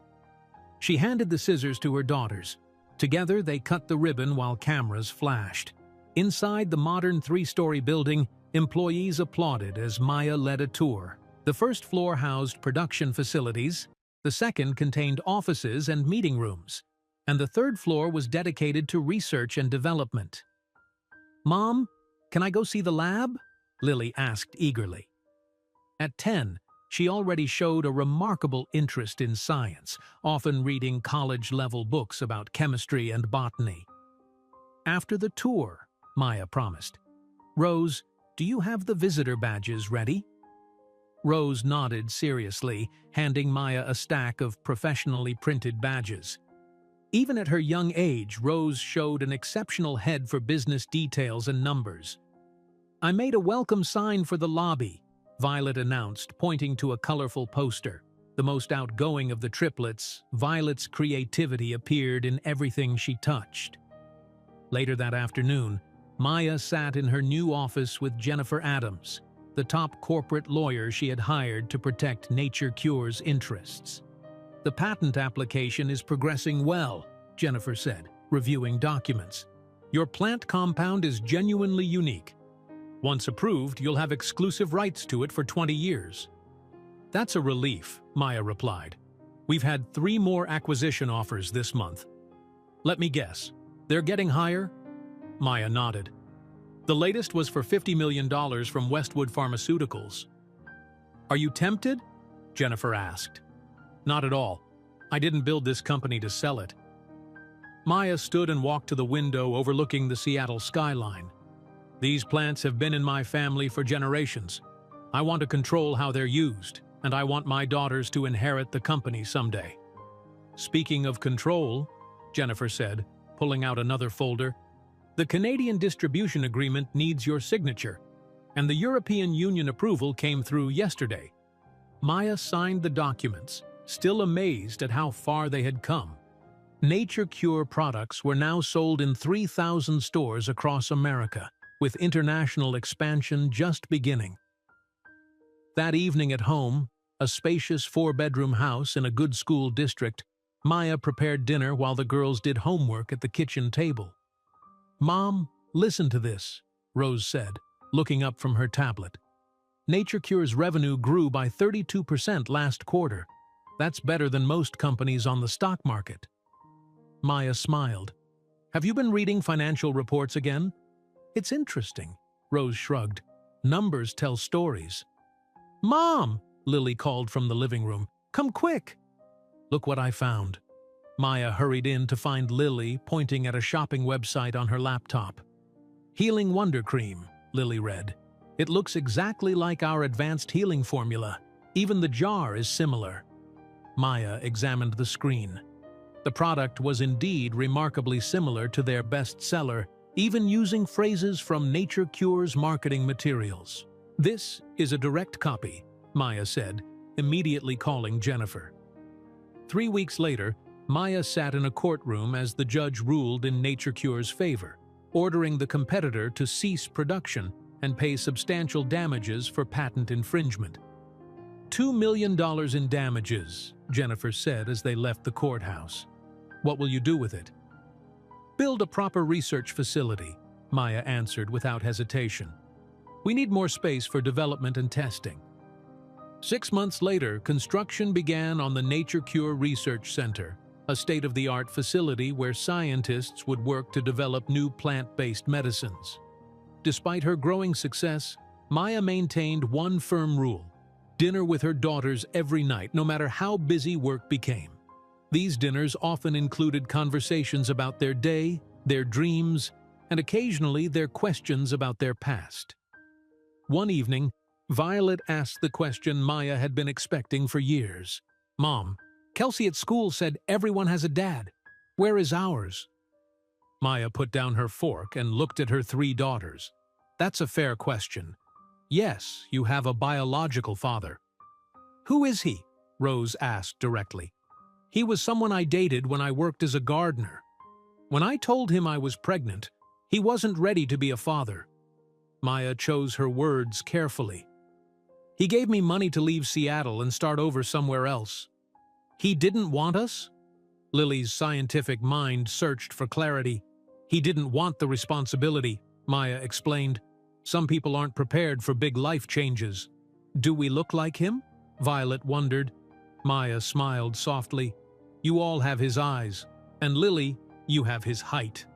A: She handed the scissors to her daughters. Together, they cut the ribbon while cameras flashed. Inside the modern 3-story building, employees applauded as Maya led a tour. The first floor housed production facilities, the second contained offices and meeting rooms, and the third floor was dedicated to research and development. Mom, can I go see the lab? Lily asked eagerly. At 10, she already showed a remarkable interest in science, often reading college-level books about chemistry and botany. After the tour, Maya promised. Rose, do you have the visitor badges ready? Rose nodded seriously, handing Maya a stack of professionally printed badges. Even at her young age, Rose showed an exceptional head for business details and numbers. I made a welcome sign for the lobby, Violet announced, pointing to a colorful poster. The most outgoing of the triplets, Violet's creativity appeared in everything she touched. Later that afternoon, Maya sat in her new office with Jennifer Adams. the top corporate lawyer she had hired to protect Nature Cure's interests. "The patent application is progressing well," Jennifer said, reviewing documents. "Your plant compound is genuinely unique. Once approved, you'll have exclusive rights to it for 20 years. "That's a relief," Maya replied. "We've had 3 more acquisition offers this month." "Let me guess. They're getting higher?" Maya nodded. "The latest was for $50 million from Westwood Pharmaceuticals." "Are you tempted?" Jennifer asked. "Not at all. I didn't build this company to sell it." Maya stood and walked to the window overlooking the Seattle skyline. "These plants have been in my family for generations. I want to control how they're used, and I want my daughters to inherit the company someday." "Speaking of control," Jennifer said, pulling out another folder, "the Canadian distribution agreement needs your signature, and the European Union approval came through yesterday." Maya signed the documents, still amazed at how far they had come. Nature Cure products were now sold in 3,000 stores across America, with international expansion just beginning. That evening at home, a spacious 4-bedroom house in a good school district, Maya prepared dinner while the girls did homework at the kitchen table. "Mom, listen to this," Rose said, looking up from her tablet. "Nature Cure's revenue grew by 32% last quarter. That's better than most companies on the stock market." Maya smiled. "Have you been reading financial reports again?" "It's interesting," Rose shrugged. "Numbers tell stories." "Mom!" Lily called from the living room. "Come quick!" "Look what I found." Maya hurried in to find Lily pointing at a shopping website on her laptop. "Healing Wonder Cream," Lily read. "It looks exactly like our advanced healing formula. Even the jar is similar." Maya examined the screen. The product was indeed remarkably similar to their bestseller, even using phrases from Nature Cure's marketing materials. "This is a direct copy," Maya said, immediately calling Jennifer. 3 weeks later, Maya sat in a courtroom as the judge ruled in Nature Cure's favor, ordering the competitor to cease production and pay substantial damages for patent infringement. $2 million in damages, Jennifer said as they left the courthouse. "What will you do with it?" "Build a proper research facility," Maya answered without hesitation. "We need more space for development and testing." 6 months later, construction began on the Nature Cure Research Center, a state-of-the-art facility where scientists would work to develop new plant-based medicines. Despite her growing success, Maya maintained one firm rule: dinner with her daughters every night, no matter how busy work became. These dinners often included conversations about their day, their dreams, and occasionally their questions about their past. One evening, Violet asked the question Maya had been expecting for years. "Mom, Kelsey at school said everyone has a dad. Where is ours?" Maya put down her fork and looked at her 3 daughters. "That's a fair question. Yes, you have a biological father." "Who is he?" Rose asked directly. "He was someone I dated when I worked as a gardener. When I told him I was pregnant, he wasn't ready to be a father." Maya chose her words carefully. "He gave me money to leave Seattle and start over somewhere else." "He didn't want us?" Lily's scientific mind searched for clarity. "He didn't want the responsibility," Maya explained. "Some people aren't prepared for big life changes." "Do we look like him?" Violet wondered. Maya smiled softly. "You all have his eyes, and Lily, you have his height."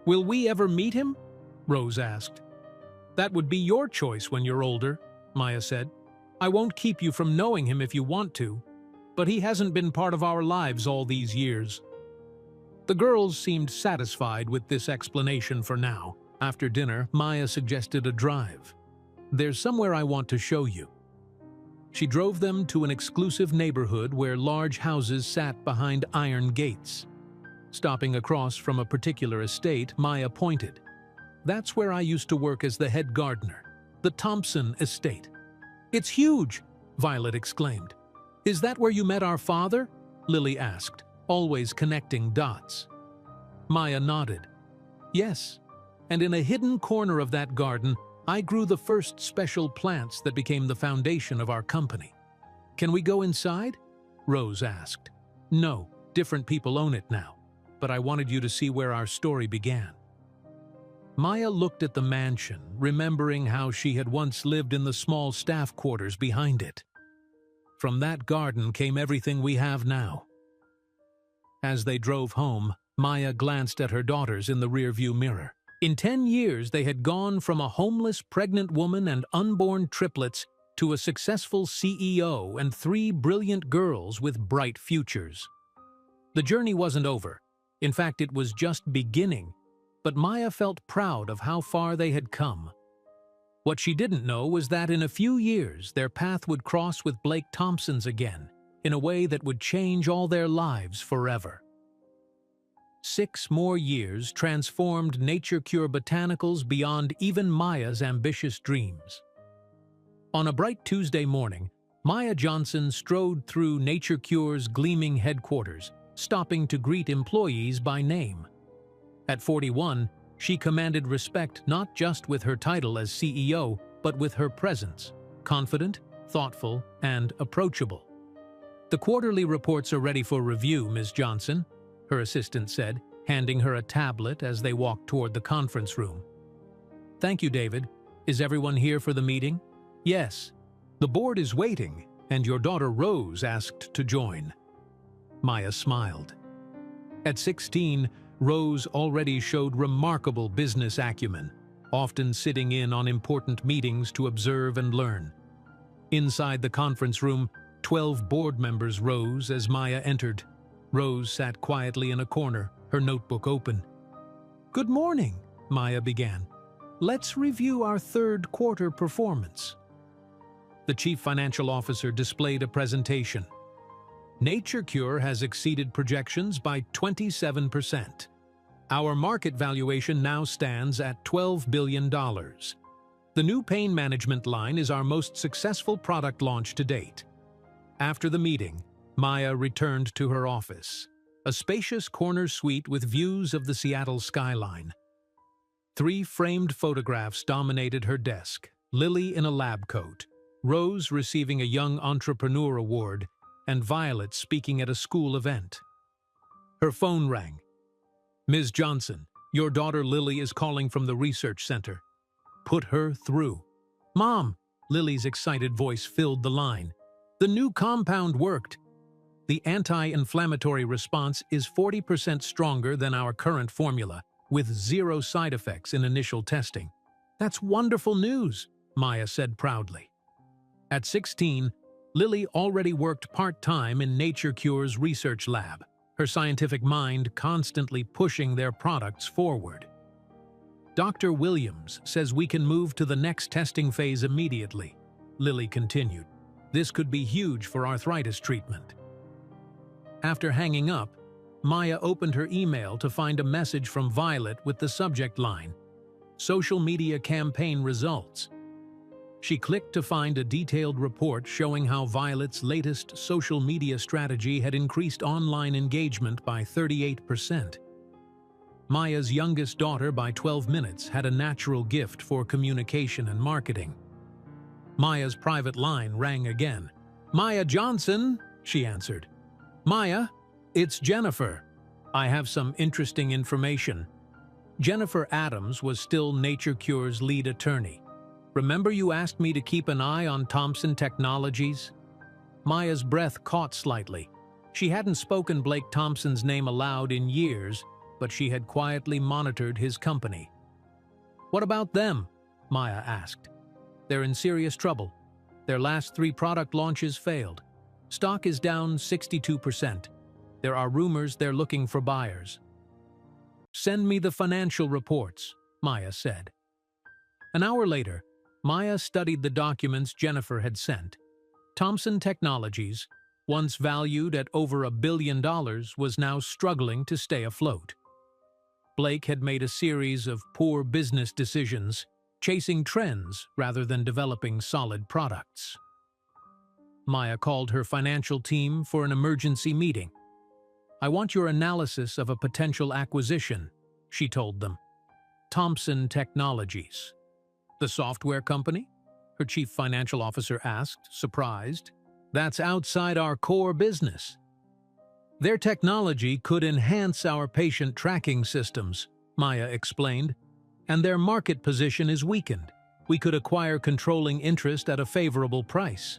A: "Will we ever meet him?" Rose asked. "That would be your choice when you're older," Maya said. "I won't keep you from knowing him if you want to, but he hasn't been part of our lives all these years." The girls seemed satisfied with this explanation for now. After dinner, Maya suggested a drive. "There's somewhere I want to show you." She drove them to an exclusive neighborhood where large houses sat behind iron gates. Stopping across from a particular estate, Maya pointed. "That's where I used to work as the head gardener, the Thompson estate." "It's huge!" Violet exclaimed. "Is that where you met our father?" Lily asked, always connecting dots. Maya nodded. "Yes, and in a hidden corner of that garden, I grew the first special plants that became the foundation of our company. Can we go inside? Rose asked. No, different people own it now, but I wanted you to see where our story began. Maya looked at the mansion, remembering how she had once lived in the small staff quarters behind it. From that garden came everything we have now. As they drove home, Maya glanced at her daughters in the rearview mirror. In 10 years, they had gone from a homeless pregnant woman and unborn triplets to a successful CEO and 3 brilliant girls with bright futures. The journey wasn't over. In fact, it was just beginning, but Maya felt proud of how far they had come. What she didn't know was that in a few years, their path would cross with Blake Thompson's again, in a way that would change all their lives forever. 6 more years transformed Nature Cure Botanicals beyond even Maya's ambitious dreams. On a bright Tuesday morning, Maya Johnson strode through Nature Cure's gleaming headquarters, stopping to greet employees by name. At 41, she commanded respect not just with her title as CEO, but with her presence, confident, thoughtful, and approachable. The quarterly reports are ready for review, Ms. Johnson, her assistant said, handing her a tablet as they walked toward the conference room. Thank you, David. Is everyone here for the meeting? Yes. The board is waiting, and your daughter Rose asked to join. Maya smiled. At 16, Rose already showed remarkable business acumen, often sitting in on important meetings to observe and learn. Inside the conference room, 12 board members rose as Maya entered. Rose sat quietly in a corner, her notebook open. Good morning, Maya began. Let's review our third quarter performance. The chief financial officer displayed a presentation. Nature Cure has exceeded projections by 27%. Our market valuation now stands at $12 billion. The new pain management line is our most successful product launch to date. After the meeting, Maya returned to her office, a spacious corner suite with views of the Seattle skyline. 3 framed photographs dominated her desk, Lily in a lab coat, Rose receiving a Young Entrepreneur Award, and Violet speaking at a school event. Her phone rang. Ms. Johnson, your daughter Lily is calling from the research center. Put her through. Mom, Lily's excited voice filled the line. The new compound worked. The anti-inflammatory response is 40% stronger than our current formula, with 0 side effects in initial testing. That's wonderful news, Maya said proudly. At 16, Lily already worked part-time in Nature Cure's research lab, her scientific mind constantly pushing their products forward. Dr. Williams says we can move to the next testing phase immediately, Lily continued. This could be huge for arthritis treatment. After hanging up, Maya opened her email to find a message from Violet with the subject line, Social Media Campaign Results. She clicked to find a detailed report showing how Violet's latest social media strategy had increased online engagement by 38%. Maya's youngest daughter by 12 minutes had a natural gift for communication and marketing. Maya's private line rang again. Maya Johnson, she answered. Maya, it's Jennifer. I have some interesting information. Jennifer Adams was still Nature Cure's lead attorney. Remember you asked me to keep an eye on Thompson Technologies? Maya's breath caught slightly. She hadn't spoken Blake Thompson's name aloud in years, but she had quietly monitored his company. What about them? Maya asked. They're in serious trouble. Their last 3 product launches failed. Stock is down 62%. There are rumors they're looking for buyers. Send me the financial reports, Maya said. An hour later, Maya studied the documents Jennifer had sent. Thompson Technologies, once valued at over $1 billion, was now struggling to stay afloat. Blake had made a series of poor business decisions, chasing trends rather than developing solid products. Maya called her financial team for an emergency meeting. I want your analysis of a potential acquisition, she told them. Thompson Technologies. The software company? Her chief financial officer asked, surprised. That's outside our core business. Their technology could enhance our patient tracking systems, Maya explained, and their market position is weakened. We could acquire controlling interest at a favorable price.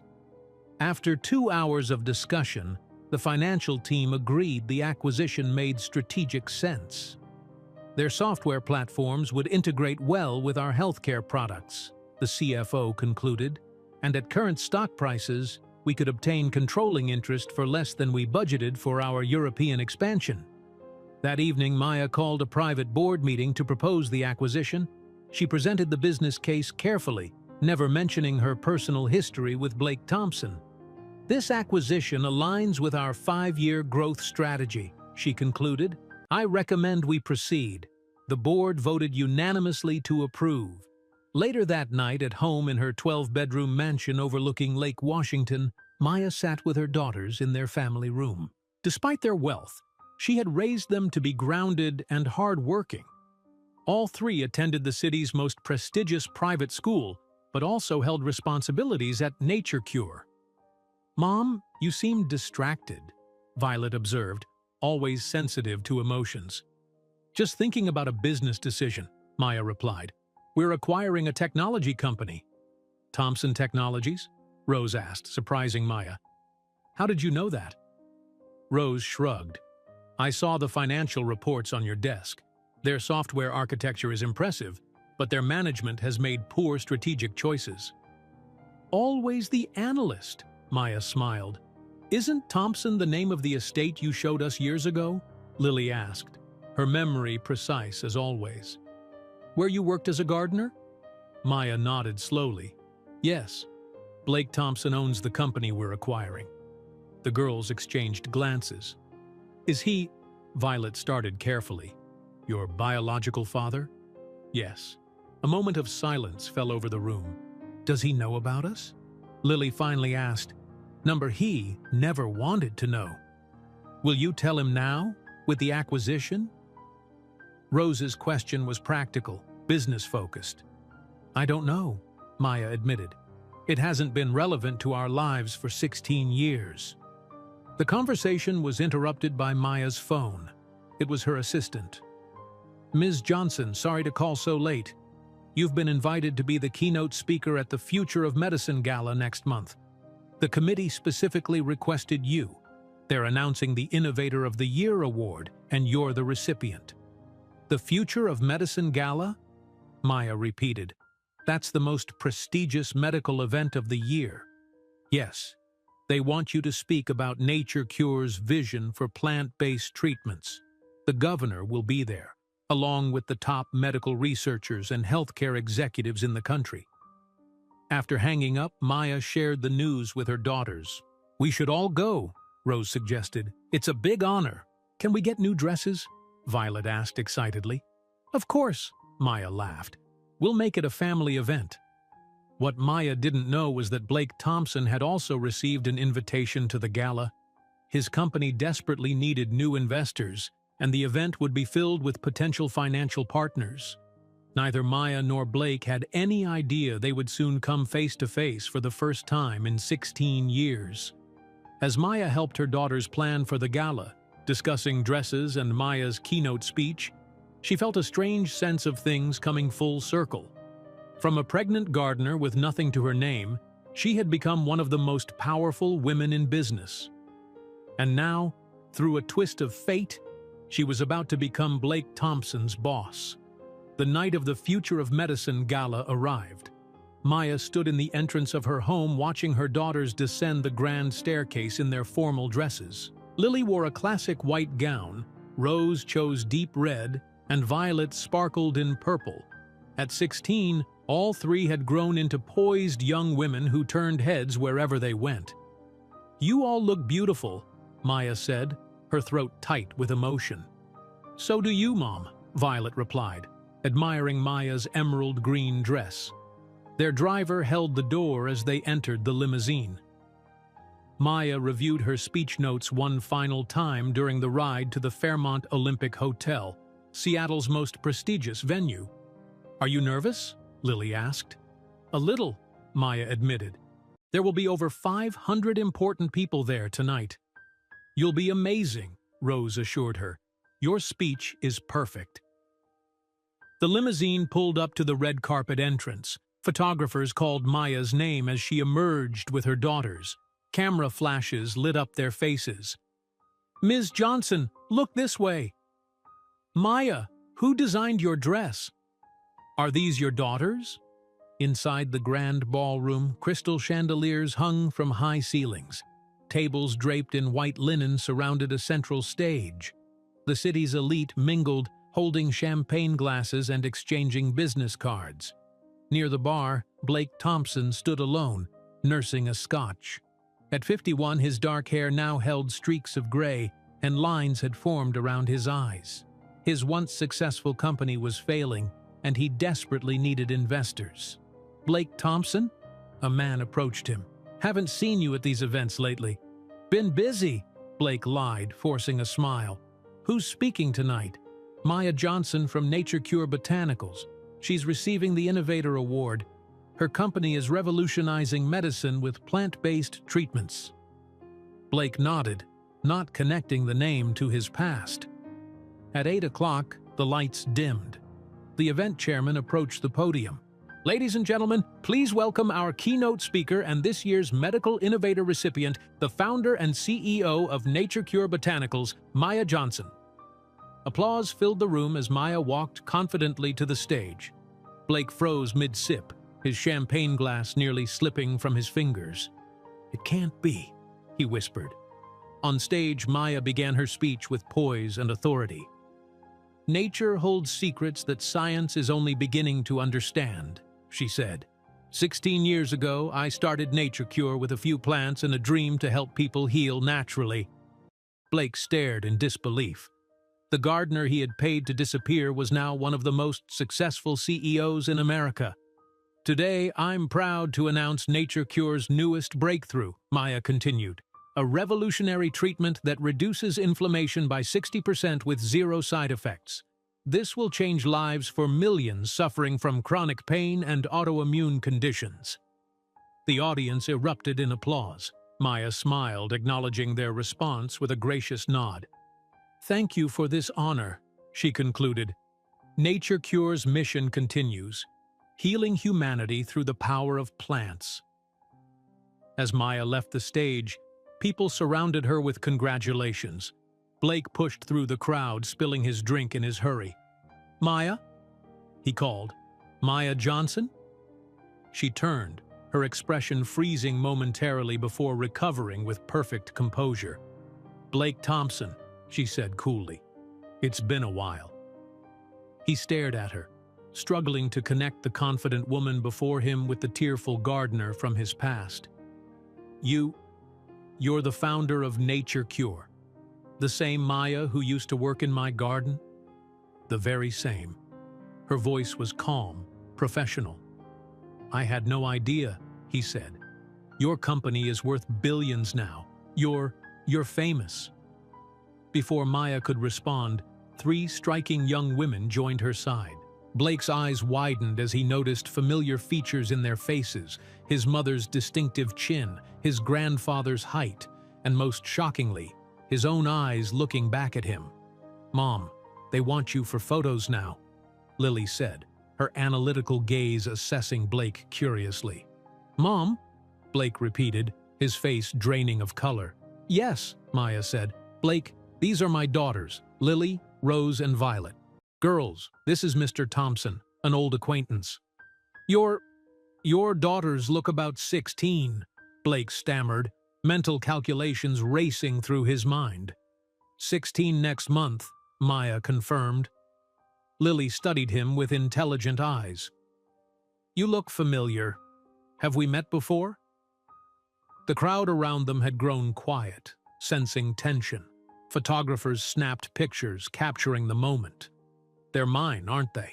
A: After 2 hours of discussion, the financial team agreed the acquisition made strategic sense. Their software platforms would integrate well with our healthcare products, the CFO concluded, and at current stock prices, we could obtain controlling interest for less than we budgeted for our European expansion. That evening, Maya called a private board meeting to propose the acquisition. She presented the business case carefully, never mentioning her personal history with Blake Thompson. This acquisition aligns with our 5-year growth strategy, she concluded. I recommend we proceed. The board voted unanimously to approve. Later that night, at home in her 12-bedroom mansion overlooking Lake Washington, Maya sat with her daughters in their family room. Despite their wealth, she had raised them to be grounded and hard-working. All 3 attended the city's most prestigious private school, but also held responsibilities at Nature Cure. "Mom, you seem distracted," Violet observed, always sensitive to emotions. "Just thinking about a business decision," Maya replied. "We're acquiring a technology company." "Thompson Technologies?" Rose asked, surprising Maya. "How did you know that?" Rose shrugged. "I saw the financial reports on your desk. Their software architecture is impressive, but their management has made poor strategic choices." "Always the analyst," Maya smiled. "Isn't Thompson the name of the estate you showed us years ago?" Lily asked, her memory precise as always. "Where you worked as a gardener?" Maya nodded slowly. "Yes. Blake Thompson owns the company we're acquiring." The girls exchanged glances. "Is he—" Violet started carefully. "Your biological father?" "Yes." A moment of silence fell over the room. "Does he know about us?" Lily finally asked. He never wanted to know. "Will you tell him now, with the acquisition?" Rose's question was practical, business-focused. "I don't know," Maya admitted. "It hasn't been relevant to our lives for 16 years. The conversation was interrupted by Maya's phone. It was her assistant. "Ms. Johnson, sorry to call so late. You've been invited to be the keynote speaker at the Future of Medicine Gala next month. The committee specifically requested you. They're announcing the Innovator of the Year award, and you're the recipient." "The Future of Medicine Gala?" Maya repeated. "That's the most prestigious medical event of the year." "Yes. They want you to speak about Nature Cure's vision for plant-based treatments. The governor will be there, along with the top medical researchers and healthcare executives in the country." After hanging up, Maya shared the news with her daughters. "We should all go," Rose suggested. "It's a big honor." "Can we get new dresses?" Violet asked excitedly. "Of course," Maya laughed. "We'll make it a family event." What Maya didn't know was that Blake Thompson had also received an invitation to the gala. His company desperately needed new investors, and the event would be filled with potential financial partners. Neither Maya nor Blake had any idea they would soon come face-to-face for the first time in 16 years. As Maya helped her daughters plan for the gala, discussing dresses and Maya's keynote speech, she felt a strange sense of things coming full circle. From a pregnant gardener with nothing to her name, she had become one of the most powerful women in business. And now, through a twist of fate, she was about to become Blake Thompson's boss. The night of the Future of Medicine Gala arrived. Maya stood in the entrance of her home watching her daughters descend the grand staircase in their formal dresses. Lily wore a classic white gown, Rose chose deep red, and Violet sparkled in purple. At 16, all 3 had grown into poised young women who turned heads wherever they went. "You all look beautiful," Maya said, her throat tight with emotion. "So do you, Mom," Violet replied, admiring Maya's emerald green dress. Their driver held the door as they entered the limousine. Maya reviewed her speech notes one final time during the ride to the Fairmont Olympic Hotel, Seattle's most prestigious venue. "Are you nervous?" Lily asked. A little, Maya admitted. There will be over 500 important people there tonight. You'll be amazing, Rose assured her. Your speech is perfect. The limousine pulled up to the red carpet entrance. Photographers called Maya's name as she emerged with her daughters. Camera flashes lit up their faces. Ms. Johnson, look this way. Maya, who designed your dress? Are these your daughters? Inside the grand ballroom, crystal chandeliers hung from high ceilings. Tables draped in white linen surrounded a central stage. The city's elite mingled, holding champagne glasses and exchanging business cards. Near the bar, Blake Thompson stood alone, nursing a scotch. At 51, his dark hair now held streaks of gray, and lines had formed around his eyes. His once successful company was failing, and he desperately needed investors. Blake Thompson? A man approached him. Haven't seen you at these events lately. Been busy, Blake lied, forcing a smile. Who's speaking tonight? Maya Johnson from Nature Cure Botanicals. She's receiving the Innovator Award. Her company is revolutionizing medicine with plant-based treatments. Blake nodded, not connecting the name to his past. At 8 o'clock, the lights dimmed. The event chairman approached the podium. Ladies and gentlemen, please welcome our keynote speaker and this year's Medical Innovator recipient, the founder and CEO of Nature Cure Botanicals, Maya Johnson. Applause filled the room as Maya walked confidently to the stage. Blake froze mid-sip, his champagne glass nearly slipping from his fingers. It can't be, he whispered. On stage, Maya began her speech with poise and authority. Nature holds secrets that science is only beginning to understand, she said. 16 years ago, I started Nature Cure with a few plants and a dream to help people heal naturally. Blake stared in disbelief. The gardener he had paid to disappear was now one of the most successful CEOs in America. Today, I'm proud to announce Nature Cure's newest breakthrough, Maya continued. A revolutionary treatment that reduces inflammation by 60% with zero side effects. This will change lives for millions suffering from chronic pain and autoimmune conditions. The audience erupted in applause. Maya smiled, acknowledging their response with a gracious nod. Thank you for this honor, she concluded. Nature Cure's mission continues, healing humanity through the power of plants. As Maya left the stage, people surrounded her with congratulations. Blake pushed through the crowd, spilling his drink in his hurry. Maya? He called. Maya Johnson? She turned, her expression freezing momentarily before recovering with perfect composure. Blake Thompson, she said coolly. It's been a while. He stared at her, struggling to connect the confident woman before him with the tearful gardener from his past. You're the founder of Nature Cure. The same Maya who used to work in my garden? The very same. Her voice was calm, professional. I had no idea, he said. Your company is worth billions now. You're famous. Before Maya could respond, 3 striking young women joined her side. Blake's eyes widened as he noticed familiar features in their faces, his mother's distinctive chin, his grandfather's height, and most shockingly, his own eyes looking back at him. Mom, they want you for photos now, Lily said, her analytical gaze assessing Blake curiously. Mom? Blake repeated, his face draining of color. Yes, Maya said. Blake, these are my daughters, Lily, Rose, and Violet. Girls, this is Mr. Thompson, an old acquaintance. Your daughters look about 16, Blake stammered, mental calculations racing through his mind. 16 next month, Maya confirmed. Lily studied him with intelligent eyes. You look familiar. Have we met before? The crowd around them had grown quiet, sensing tension. Photographers snapped pictures, capturing the moment. They're mine, aren't they?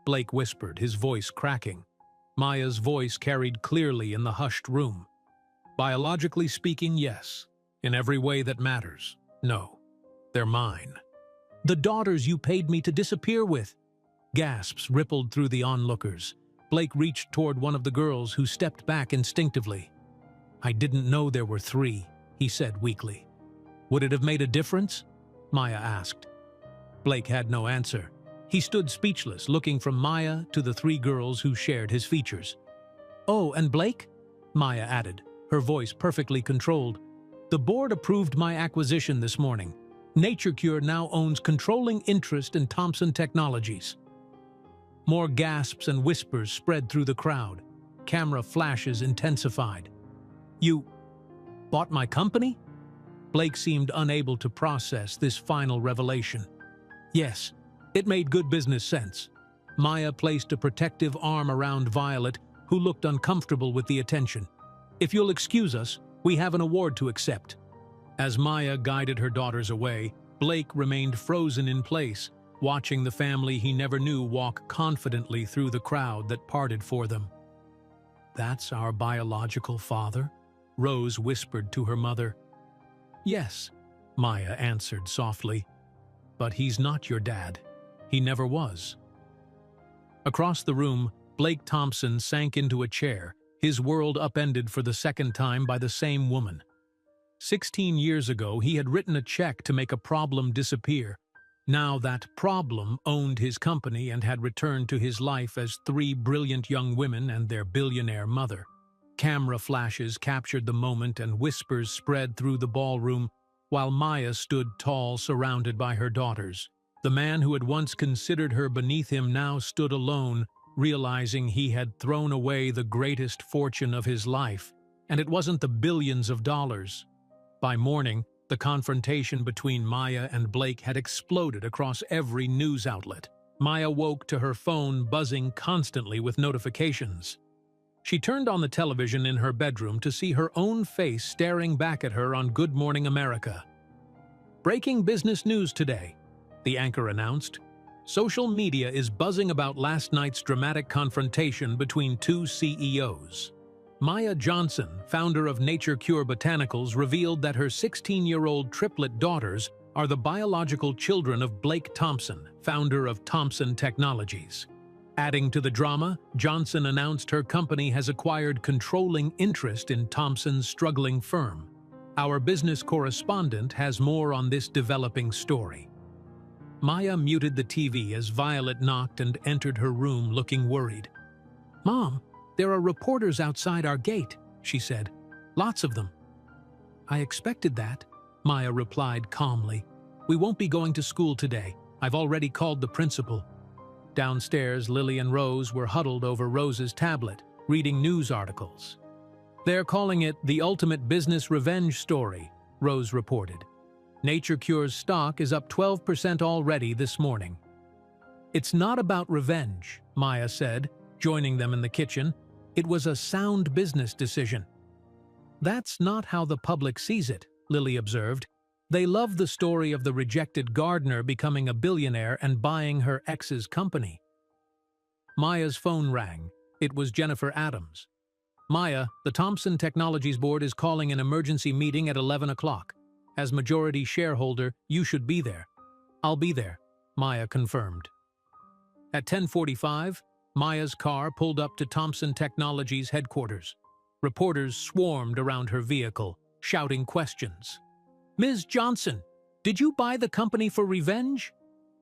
A: Blake whispered, his voice cracking. Maya's voice carried clearly in the hushed room. Biologically speaking, yes. In every way that matters, no. They're mine. The daughters you paid me to disappear with. Gasps rippled through the onlookers. Blake reached toward one of the girls, who stepped back instinctively. "I didn't know there were 3, he said weakly. "Would it have made a difference?" Maya asked. Blake had no answer. He stood speechless, looking from Maya to the 3 girls who shared his features. "Oh, and Blake?" Maya added, her voice perfectly controlled. "The board approved my acquisition this morning. NatureCure now owns controlling interest in Thompson Technologies." More gasps and whispers spread through the crowd. Camera flashes intensified. "You bought my company?" Blake seemed unable to process this final revelation. "Yes, it made good business sense." Maya placed a protective arm around Violet, who looked uncomfortable with the attention. "If you'll excuse us, we have an award to accept." As Maya guided her daughters away, Blake remained frozen in place, watching the family he never knew walk confidently through the crowd that parted for them. "That's our biological father?" Rose whispered to her mother. "Yes," Maya answered softly. "But he's not your dad. He never was." Across the room, Blake Thompson sank into a chair, his world upended for the second time by the same woman. 16 years ago, he had written a check to make a problem disappear. Now that problem owned his company and had returned to his life as 3 brilliant young women and their billionaire mother. Camera flashes captured the moment and whispers spread through the ballroom while Maya stood tall, surrounded by her daughters. The man who had once considered her beneath him now stood alone, realizing he had thrown away the greatest fortune of his life, and it wasn't the billions of dollars. By morning, the confrontation between Maya and Blake had exploded across every news outlet. Maya woke to her phone buzzing constantly with notifications. She turned on the television in her bedroom to see her own face staring back at her on Good Morning America. "Breaking business news today," the anchor announced. "Social media is buzzing about last night's dramatic confrontation between 2 CEOs. Maya Johnson, founder of NatureCure Botanicals, revealed that her 16-year-old triplet daughters are the biological children of Blake Thompson, founder of Thompson Technologies. Adding to the drama, Johnson announced her company has acquired controlling interest in Thompson's struggling firm. Our business correspondent has more on this developing story." Maya muted the TV as Violet knocked and entered her room looking worried. "Mom, there are reporters outside our gate," she said. "Lots of them." "I expected that," Maya replied calmly. "We won't be going to school today. I've already called the principal." Downstairs, Lily and Rose were huddled over Rose's tablet, reading news articles. "They're calling it the ultimate business revenge story," Rose reported. "NatureCure's stock is up 12% already this morning." "It's not about revenge," Maya said, joining them in the kitchen. "It was a sound business decision." "That's not how the public sees it," Lily observed. "They love the story of the rejected gardener becoming a billionaire and buying her ex's company." Maya's phone rang. It was Jennifer Adams. "Maya, the Thompson Technologies board is calling an emergency meeting at 11 o'clock. As majority shareholder, you should be there." "I'll be there," Maya confirmed. At 10:45, Maya's car pulled up to Thompson Technologies headquarters. Reporters swarmed around her vehicle, shouting questions. "Ms. Johnson, did you buy the company for revenge?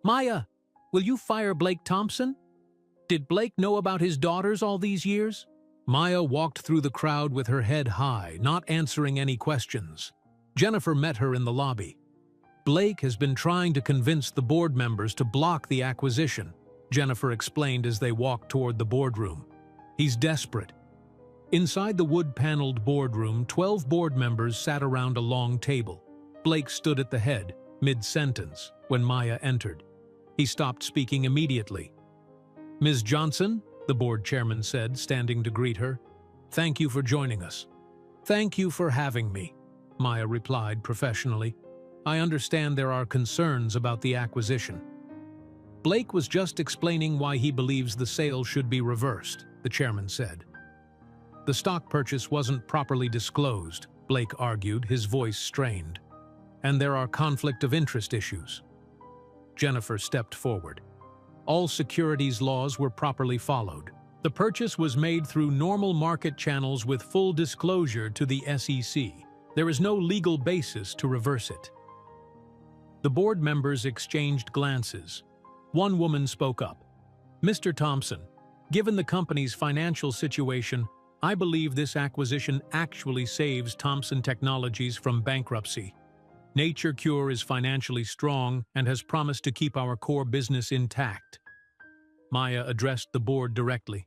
A: Maya, will you fire Blake Thompson? Did Blake know about his daughters all these years?" Maya walked through the crowd with her head high, not answering any questions. Jennifer met her in the lobby. "Blake has been trying to convince the board members to block the acquisition," Jennifer explained as they walked toward the boardroom. "He's desperate." Inside the wood-paneled boardroom, 12 board members sat around a long table. Blake stood at the head, mid-sentence, when Maya entered. He stopped speaking immediately. "Ms. Johnson," the board chairman said, standing to greet her, "thank you for joining us." "Thank you for having me," Maya replied professionally. "I understand there are concerns about the acquisition." "Blake was just explaining why he believes the sale should be reversed," the chairman said. "The stock purchase wasn't properly disclosed," Blake argued, his voice strained. "And there are conflict of interest issues." Jennifer stepped forward. "All securities laws were properly followed. The purchase was made through normal market channels with full disclosure to the SEC. There is no legal basis to reverse it. The board members exchanged glances. One woman spoke up. "Mr. Thompson, given the company's financial situation, I believe this acquisition actually saves Thompson Technologies from bankruptcy. NatureCure is financially strong and has promised to keep our core business intact." Maya addressed the board directly.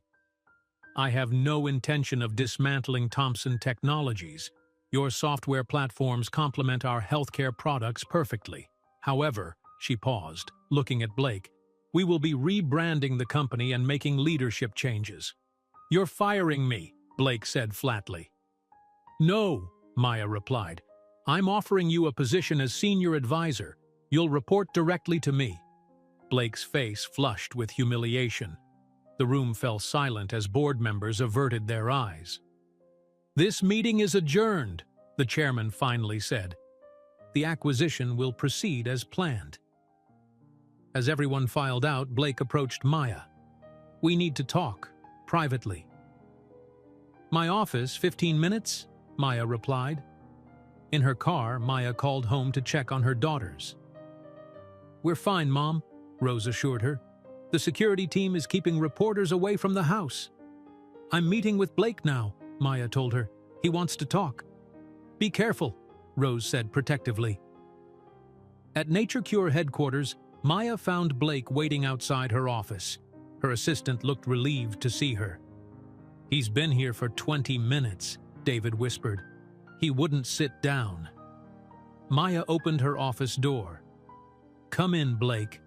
A: "I have no intention of dismantling Thompson Technologies. Your software platforms complement our healthcare products perfectly. However," she paused, looking at Blake, "we will be rebranding the company and making leadership changes." "You're firing me," Blake said flatly. "No," Maya replied. "I'm offering you a position as senior advisor. You'll report directly to me." Blake's face flushed with humiliation. The room fell silent as board members averted their eyes. "This meeting is adjourned," the chairman finally said. "The acquisition will proceed as planned." As everyone filed out, Blake approached Maya. "We need to talk, privately." "My office, 15 minutes?" Maya replied. In her car, Maya called home to check on her daughters. "We're fine, Mom," Rose assured her. "The security team is keeping reporters away from the house." "I'm meeting with Blake now," Maya told her. "He wants to talk." "Be careful," Rose said protectively. At NatureCure headquarters, Maya found Blake waiting outside her office. Her assistant looked relieved to see her. "He's been here for 20 minutes, David whispered. "He wouldn't sit down." Maya opened her office door. "Come in, Blake."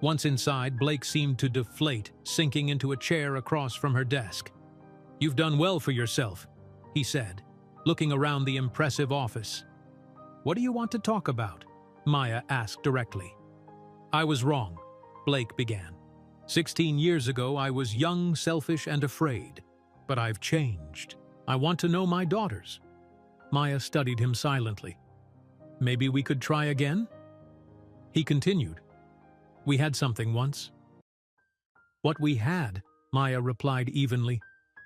A: Once inside, Blake seemed to deflate, sinking into a chair across from her desk. "You've done well for yourself," he said, looking around the impressive office. "What do you want to talk about?" Maya asked directly. "I was wrong," Blake began. 16 years ago, I was young, selfish, and afraid. But I've changed. I want to know my daughters." Maya studied him silently. "Maybe we could try again?" He continued. "We had something once." "What we had," Maya replied evenly,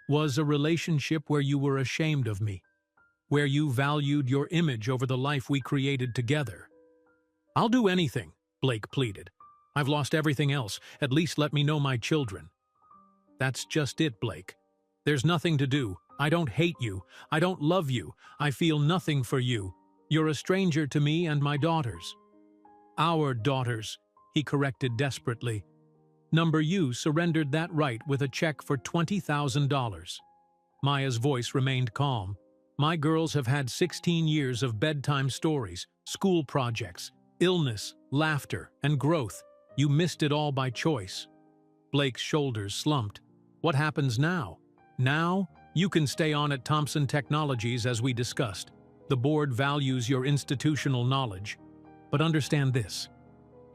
A: "was a relationship where you were ashamed of me, where you valued your image over the life we created together." "I'll do anything," Blake pleaded. "I've lost everything else. At least let me know my children." "That's just it, Blake. There's nothing to do. I don't hate you. I don't love you. I feel nothing for you. You're a stranger to me and my daughters." "Our daughters," he corrected desperately. "Number you surrendered that right with a check for $20,000. Maya's voice remained calm. "My girls have had 16 years of bedtime stories, school projects, illness, laughter, and growth. You missed it all by choice." Blake's shoulders slumped. "What happens now?" "Now, you can stay on at Thompson Technologies as we discussed. The board values your institutional knowledge. But understand this.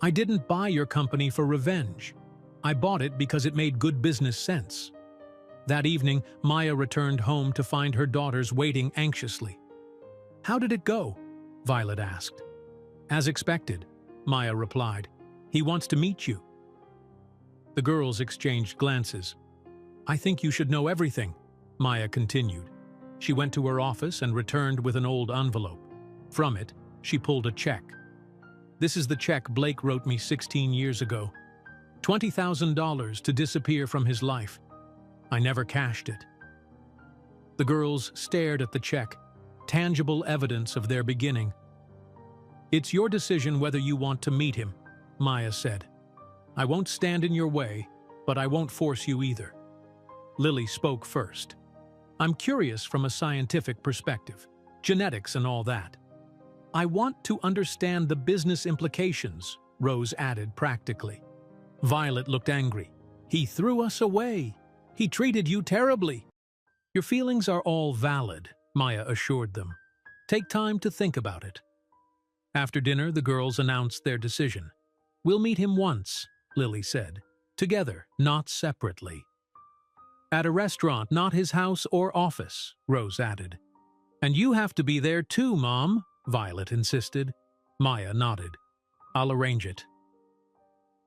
A: I didn't buy your company for revenge. I bought it because it made good business sense." That evening, Maya returned home to find her daughters waiting anxiously. "How did it go?" Violet asked. "As expected," Maya replied. "He wants to meet you." The girls exchanged glances. "I think you should know everything," Maya continued. She went to her office and returned with an old envelope. From it, she pulled a check. "This is the check Blake wrote me 16 years ago. $20,000 to disappear from his life. I never cashed it." The girls stared at the check, tangible evidence of their beginning. "It's your decision whether you want to meet him," Maya said. "I won't stand in your way, but I won't force you either." Lily spoke first. "I'm curious from a scientific perspective, genetics and all that." "I want to understand the business implications," Rose added practically. Violet looked angry. "He threw us away. He treated you terribly." "Your feelings are all valid," Maya assured them. "Take time to think about it." After dinner, the girls announced their decision. "We'll meet him once," Lily said. "Together, not separately." "At a restaurant, not his house or office," Rose added. "And you have to be there too, Mom," Violet insisted. Maya nodded. "I'll arrange it."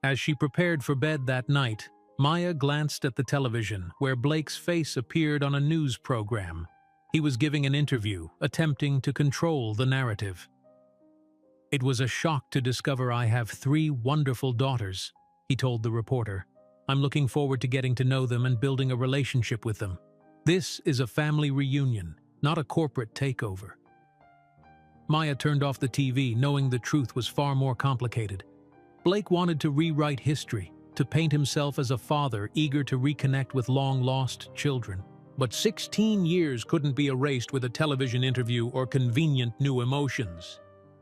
A: As she prepared for bed that night, Maya glanced at the television, where Blake's face appeared on a news program. He was giving an interview, attempting to control the narrative. "It was a shock to discover I have 3 wonderful daughters," he told the reporter. "I'm looking forward to getting to know them and building a relationship with them. This is a family reunion, not a corporate takeover." Maya turned off the TV, knowing the truth was far more complicated. Blake wanted to rewrite history, to paint himself as a father eager to reconnect with long-lost children. But 16 years couldn't be erased with a television interview or convenient new emotions.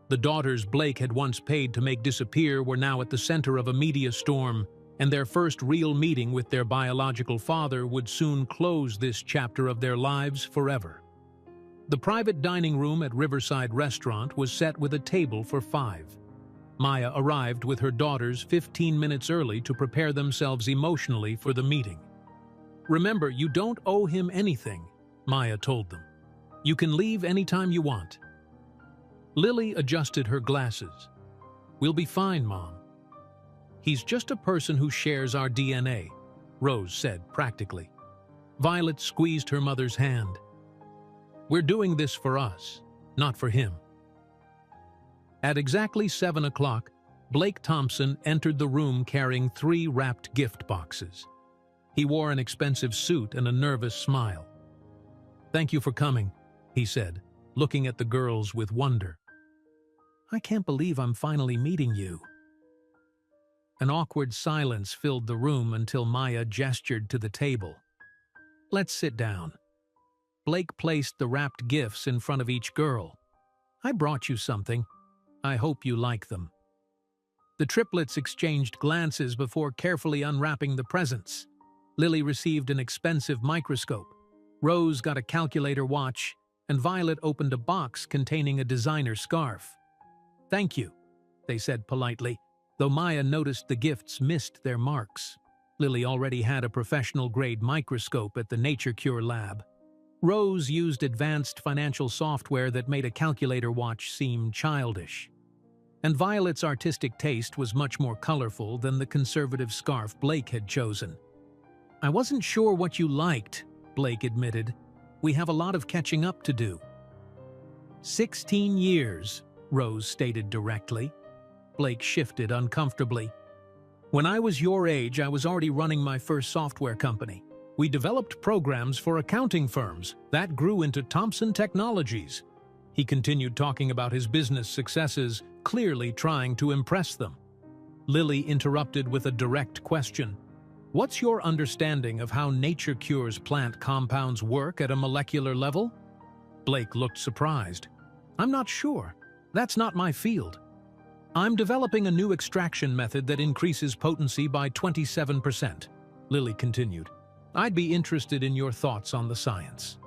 A: The daughters Blake had once paid to make disappear were now at the center of a media storm, and their first real meeting with their biological father would soon close this chapter of their lives forever. The private dining room at Riverside Restaurant was set with a table for 5. Maya arrived with her daughters 15 minutes early to prepare themselves emotionally for the meeting. "Remember, you don't owe him anything," Maya told them. "You can leave anytime you want." Lily adjusted her glasses. "We'll be fine, Mom." "He's just a person who shares our DNA," Rose said practically. Violet squeezed her mother's hand. "We're doing this for us, not for him." At exactly 7 o'clock, Blake Thompson entered the room carrying 3 wrapped gift boxes. He wore an expensive suit and a nervous smile. "Thank you for coming," he said, looking at the girls with wonder. "I can't believe I'm finally meeting you." An awkward silence filled the room until Maya gestured to the table. "Let's sit down." Blake placed the wrapped gifts in front of each girl. "I brought you something. I hope you like them." The triplets exchanged glances before carefully unwrapping the presents. Lily received an expensive microscope. Rose got a calculator watch, and Violet opened a box containing a designer scarf. "Thank you," they said politely, though Maya noticed the gifts missed their marks. Lily already had a professional-grade microscope at the Nature Cure lab. Rose used advanced financial software that made a calculator watch seem childish. And Violet's artistic taste was much more colorful than the conservative scarf Blake had chosen. "I wasn't sure what you liked," Blake admitted. "We have a lot of catching up to do." 16 years, Rose stated directly. Blake shifted uncomfortably. "When I was your age, I was already running my first software company. We developed programs for accounting firms. That grew into Thompson Technologies." He continued talking about his business successes, clearly trying to impress them. Lily interrupted with a direct question. "What's your understanding of how Nature Cure's plant compounds work at a molecular level?" Blake looked surprised. "I'm not sure. That's not my field." "I'm developing a new extraction method that increases potency by 27%, Lily continued. "I'd be interested in your thoughts on the science."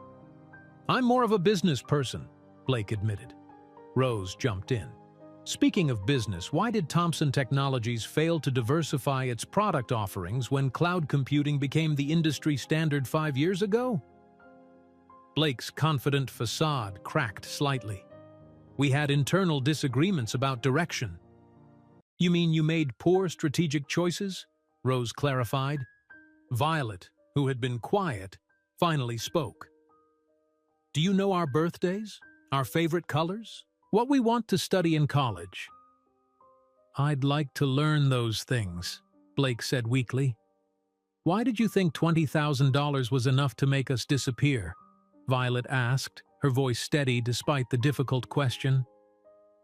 A: "I'm more of a business person," Blake admitted. Rose jumped in. "Speaking of business, why did Thompson Technologies fail to diversify its product offerings when cloud computing became the industry standard 5 years ago?" Blake's confident facade cracked slightly. "We had internal disagreements about direction." "You mean you made poor strategic choices?" Rose clarified. Violet, who had been quiet, finally spoke. "Do you know our birthdays? Our favorite colors? What we want to study in college?" "I'd like to learn those things," Blake said weakly. "Why did you think $20,000 was enough to make us disappear?" Violet asked, her voice steady despite the difficult question.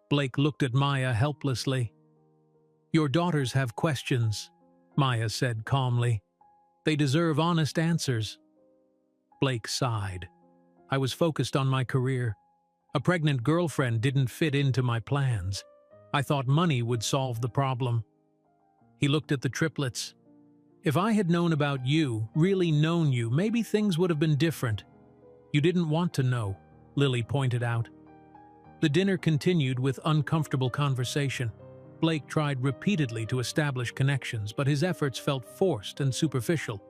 A: Blake looked at Maya helplessly. "Your daughters have questions," Maya said calmly. "They deserve honest answers." Blake sighed. "I was focused on my career. A pregnant girlfriend didn't fit into my plans. I thought money would solve the problem." He looked at the triplets. "If I had known about you, really known you, maybe things would have been different." "You didn't want to know," Lily pointed out. The dinner continued with uncomfortable conversation. Blake tried repeatedly to establish connections, but his efforts felt forced and superficial.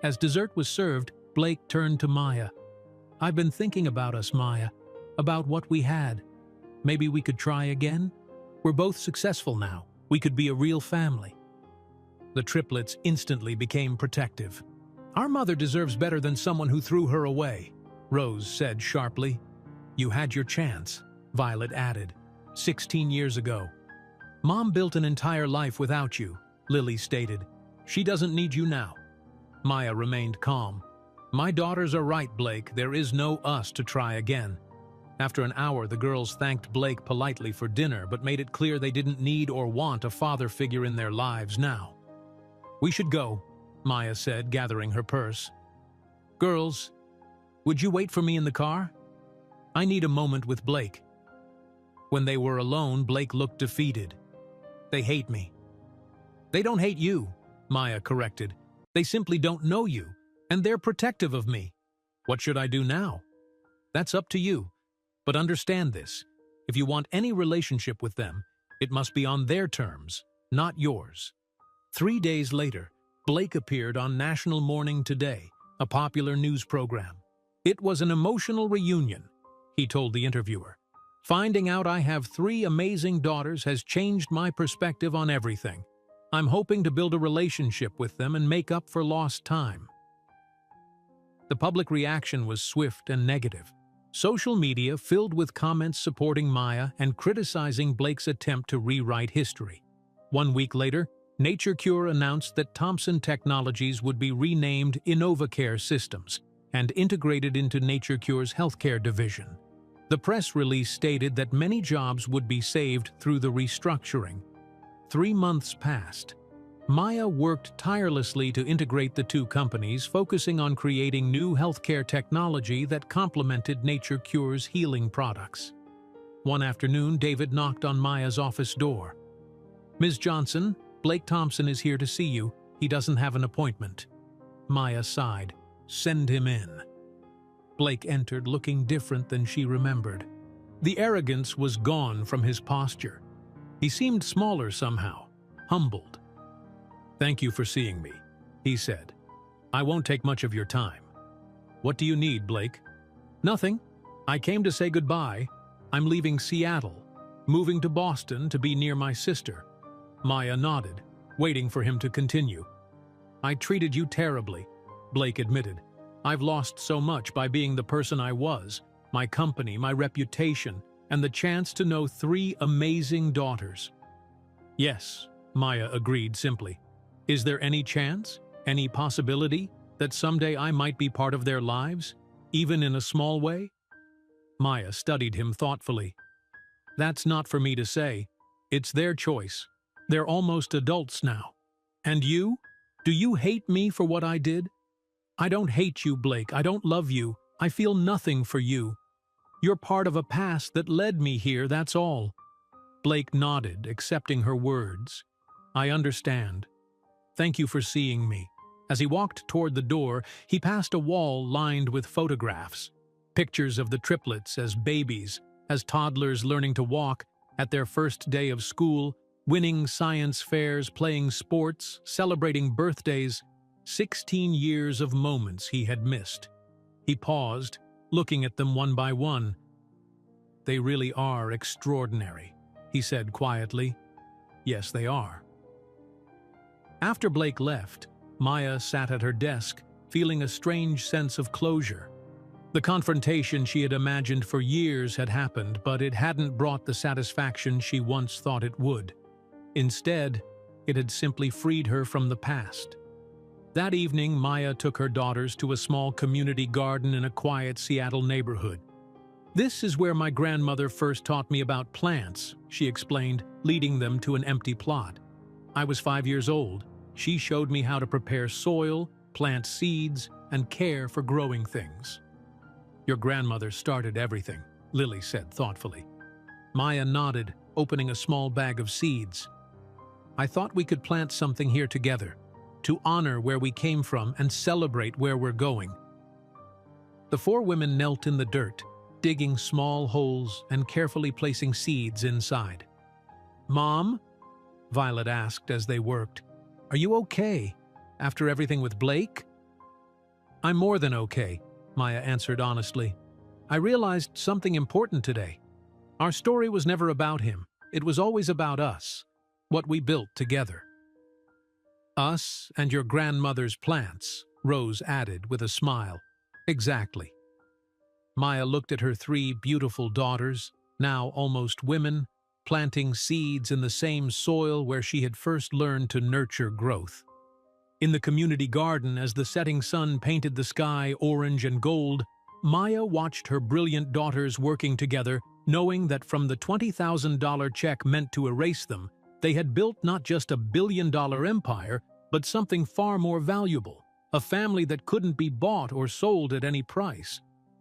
A: As dessert was served, Blake turned to Maya. "I've been thinking about us, Maya. About what we had. Maybe we could try again? We're both successful now. We could be a real family." The triplets instantly became protective. "Our mother deserves better than someone who threw her away," Rose said sharply. "You had your chance," Violet added. 16 years ago. "Mom built an entire life without you," Lily stated. "She doesn't need you now." Maya remained calm. "My daughters are right, Blake. There is no us to try again." After an hour, the girls thanked Blake politely for dinner, but made it clear they didn't need or want a father figure in their lives now. "We should go," Maya said, gathering her purse. "Girls, would you wait for me in the car? I need a moment with Blake." When they were alone, Blake looked defeated. "They hate me." "They don't hate you," Maya corrected. "They simply don't know you, and they're protective of me. What should I do now?" "That's up to you. But understand this. If you want any relationship with them, it must be on their terms, not yours." 3 days later, Blake appeared on National Morning Today, a popular news program. "It was an emotional reunion," he told the interviewer. "Finding out I have 3 amazing daughters has changed my perspective on everything. I'm hoping to build a relationship with them and make up for lost time." The public reaction was swift and negative. Social media filled with comments supporting Maya and criticizing Blake's attempt to rewrite history. 1 week later, NatureCure announced that Thompson Technologies would be renamed InnovaCare Systems and integrated into NatureCure's healthcare division. The press release stated that many jobs would be saved through the restructuring. 3 months passed. Maya worked tirelessly to integrate the two companies, focusing on creating new healthcare technology that complemented NatureCure's healing products. One afternoon, David knocked on Maya's office door. "Ms. Johnson, Blake Thompson is here to see you. He doesn't have an appointment." Maya sighed. "Send him in." Blake entered, looking different than she remembered. The arrogance was gone from his posture. He seemed smaller somehow, humbled. "Thank you for seeing me," he said. "I won't take much of your time." "What do you need, Blake?" "Nothing. I came to say goodbye. I'm leaving Seattle, moving to Boston to be near my sister." Maya nodded, waiting for him to continue. "I treated you terribly," Blake admitted. "I've lost so much by being the person I was, my company, my reputation, and the chance to know 3 amazing daughters." "Yes," Maya agreed simply. "Is there any chance, any possibility, that someday I might be part of their lives, even in a small way?" Maya studied him thoughtfully. "That's not for me to say. It's their choice. They're almost adults now. And you? Do you hate me for what I did?" "I don't hate you, Blake. I don't love you. I feel nothing for you. You're part of a past that led me here, that's all." Blake nodded, accepting her words. "I understand. Thank you for seeing me." As he walked toward the door, he passed a wall lined with photographs. Pictures of the triplets as babies, as toddlers learning to walk, at their first day of school, winning science fairs, playing sports, celebrating birthdays. 16 years of moments he had missed. He paused, looking at them one by one. "They really are extraordinary," he said quietly. "Yes, they are." After Blake left, Maya sat at her desk, feeling a strange sense of closure. The confrontation she had imagined for years had happened, but it hadn't brought the satisfaction she once thought it would. Instead, it had simply freed her from the past. That evening, Maya took her daughters to a small community garden in a quiet Seattle neighborhood. "This is where my grandmother first taught me about plants," she explained, leading them to an empty plot. "I was 5 years old. She showed me how to prepare soil, plant seeds, and care for growing things." "Your grandmother started everything," Lily said thoughtfully. Maya nodded, opening a small bag of seeds. "I thought we could plant something here together, to honor where we came from and celebrate where we're going." The 4 women knelt in the dirt, digging small holes and carefully placing seeds inside. "Mom?" Violet asked as they worked. "Are you okay, after everything with Blake?" "I'm more than okay," Maya answered honestly. "I realized something important today. Our story was never about him. It was always about us, what we built together." Us and your grandmother's plants, Rose added with a smile. Exactly. Maya looked at her three beautiful daughters, now almost women, planting seeds in the same soil where she had first learned to nurture growth. In the community garden, as the setting sun painted the sky orange and gold, Maya watched her brilliant daughters working together, knowing that from the $20,000 check meant to erase them, they had built not just a billion-dollar empire, but something far more valuable, a family that couldn't be bought or sold at any price.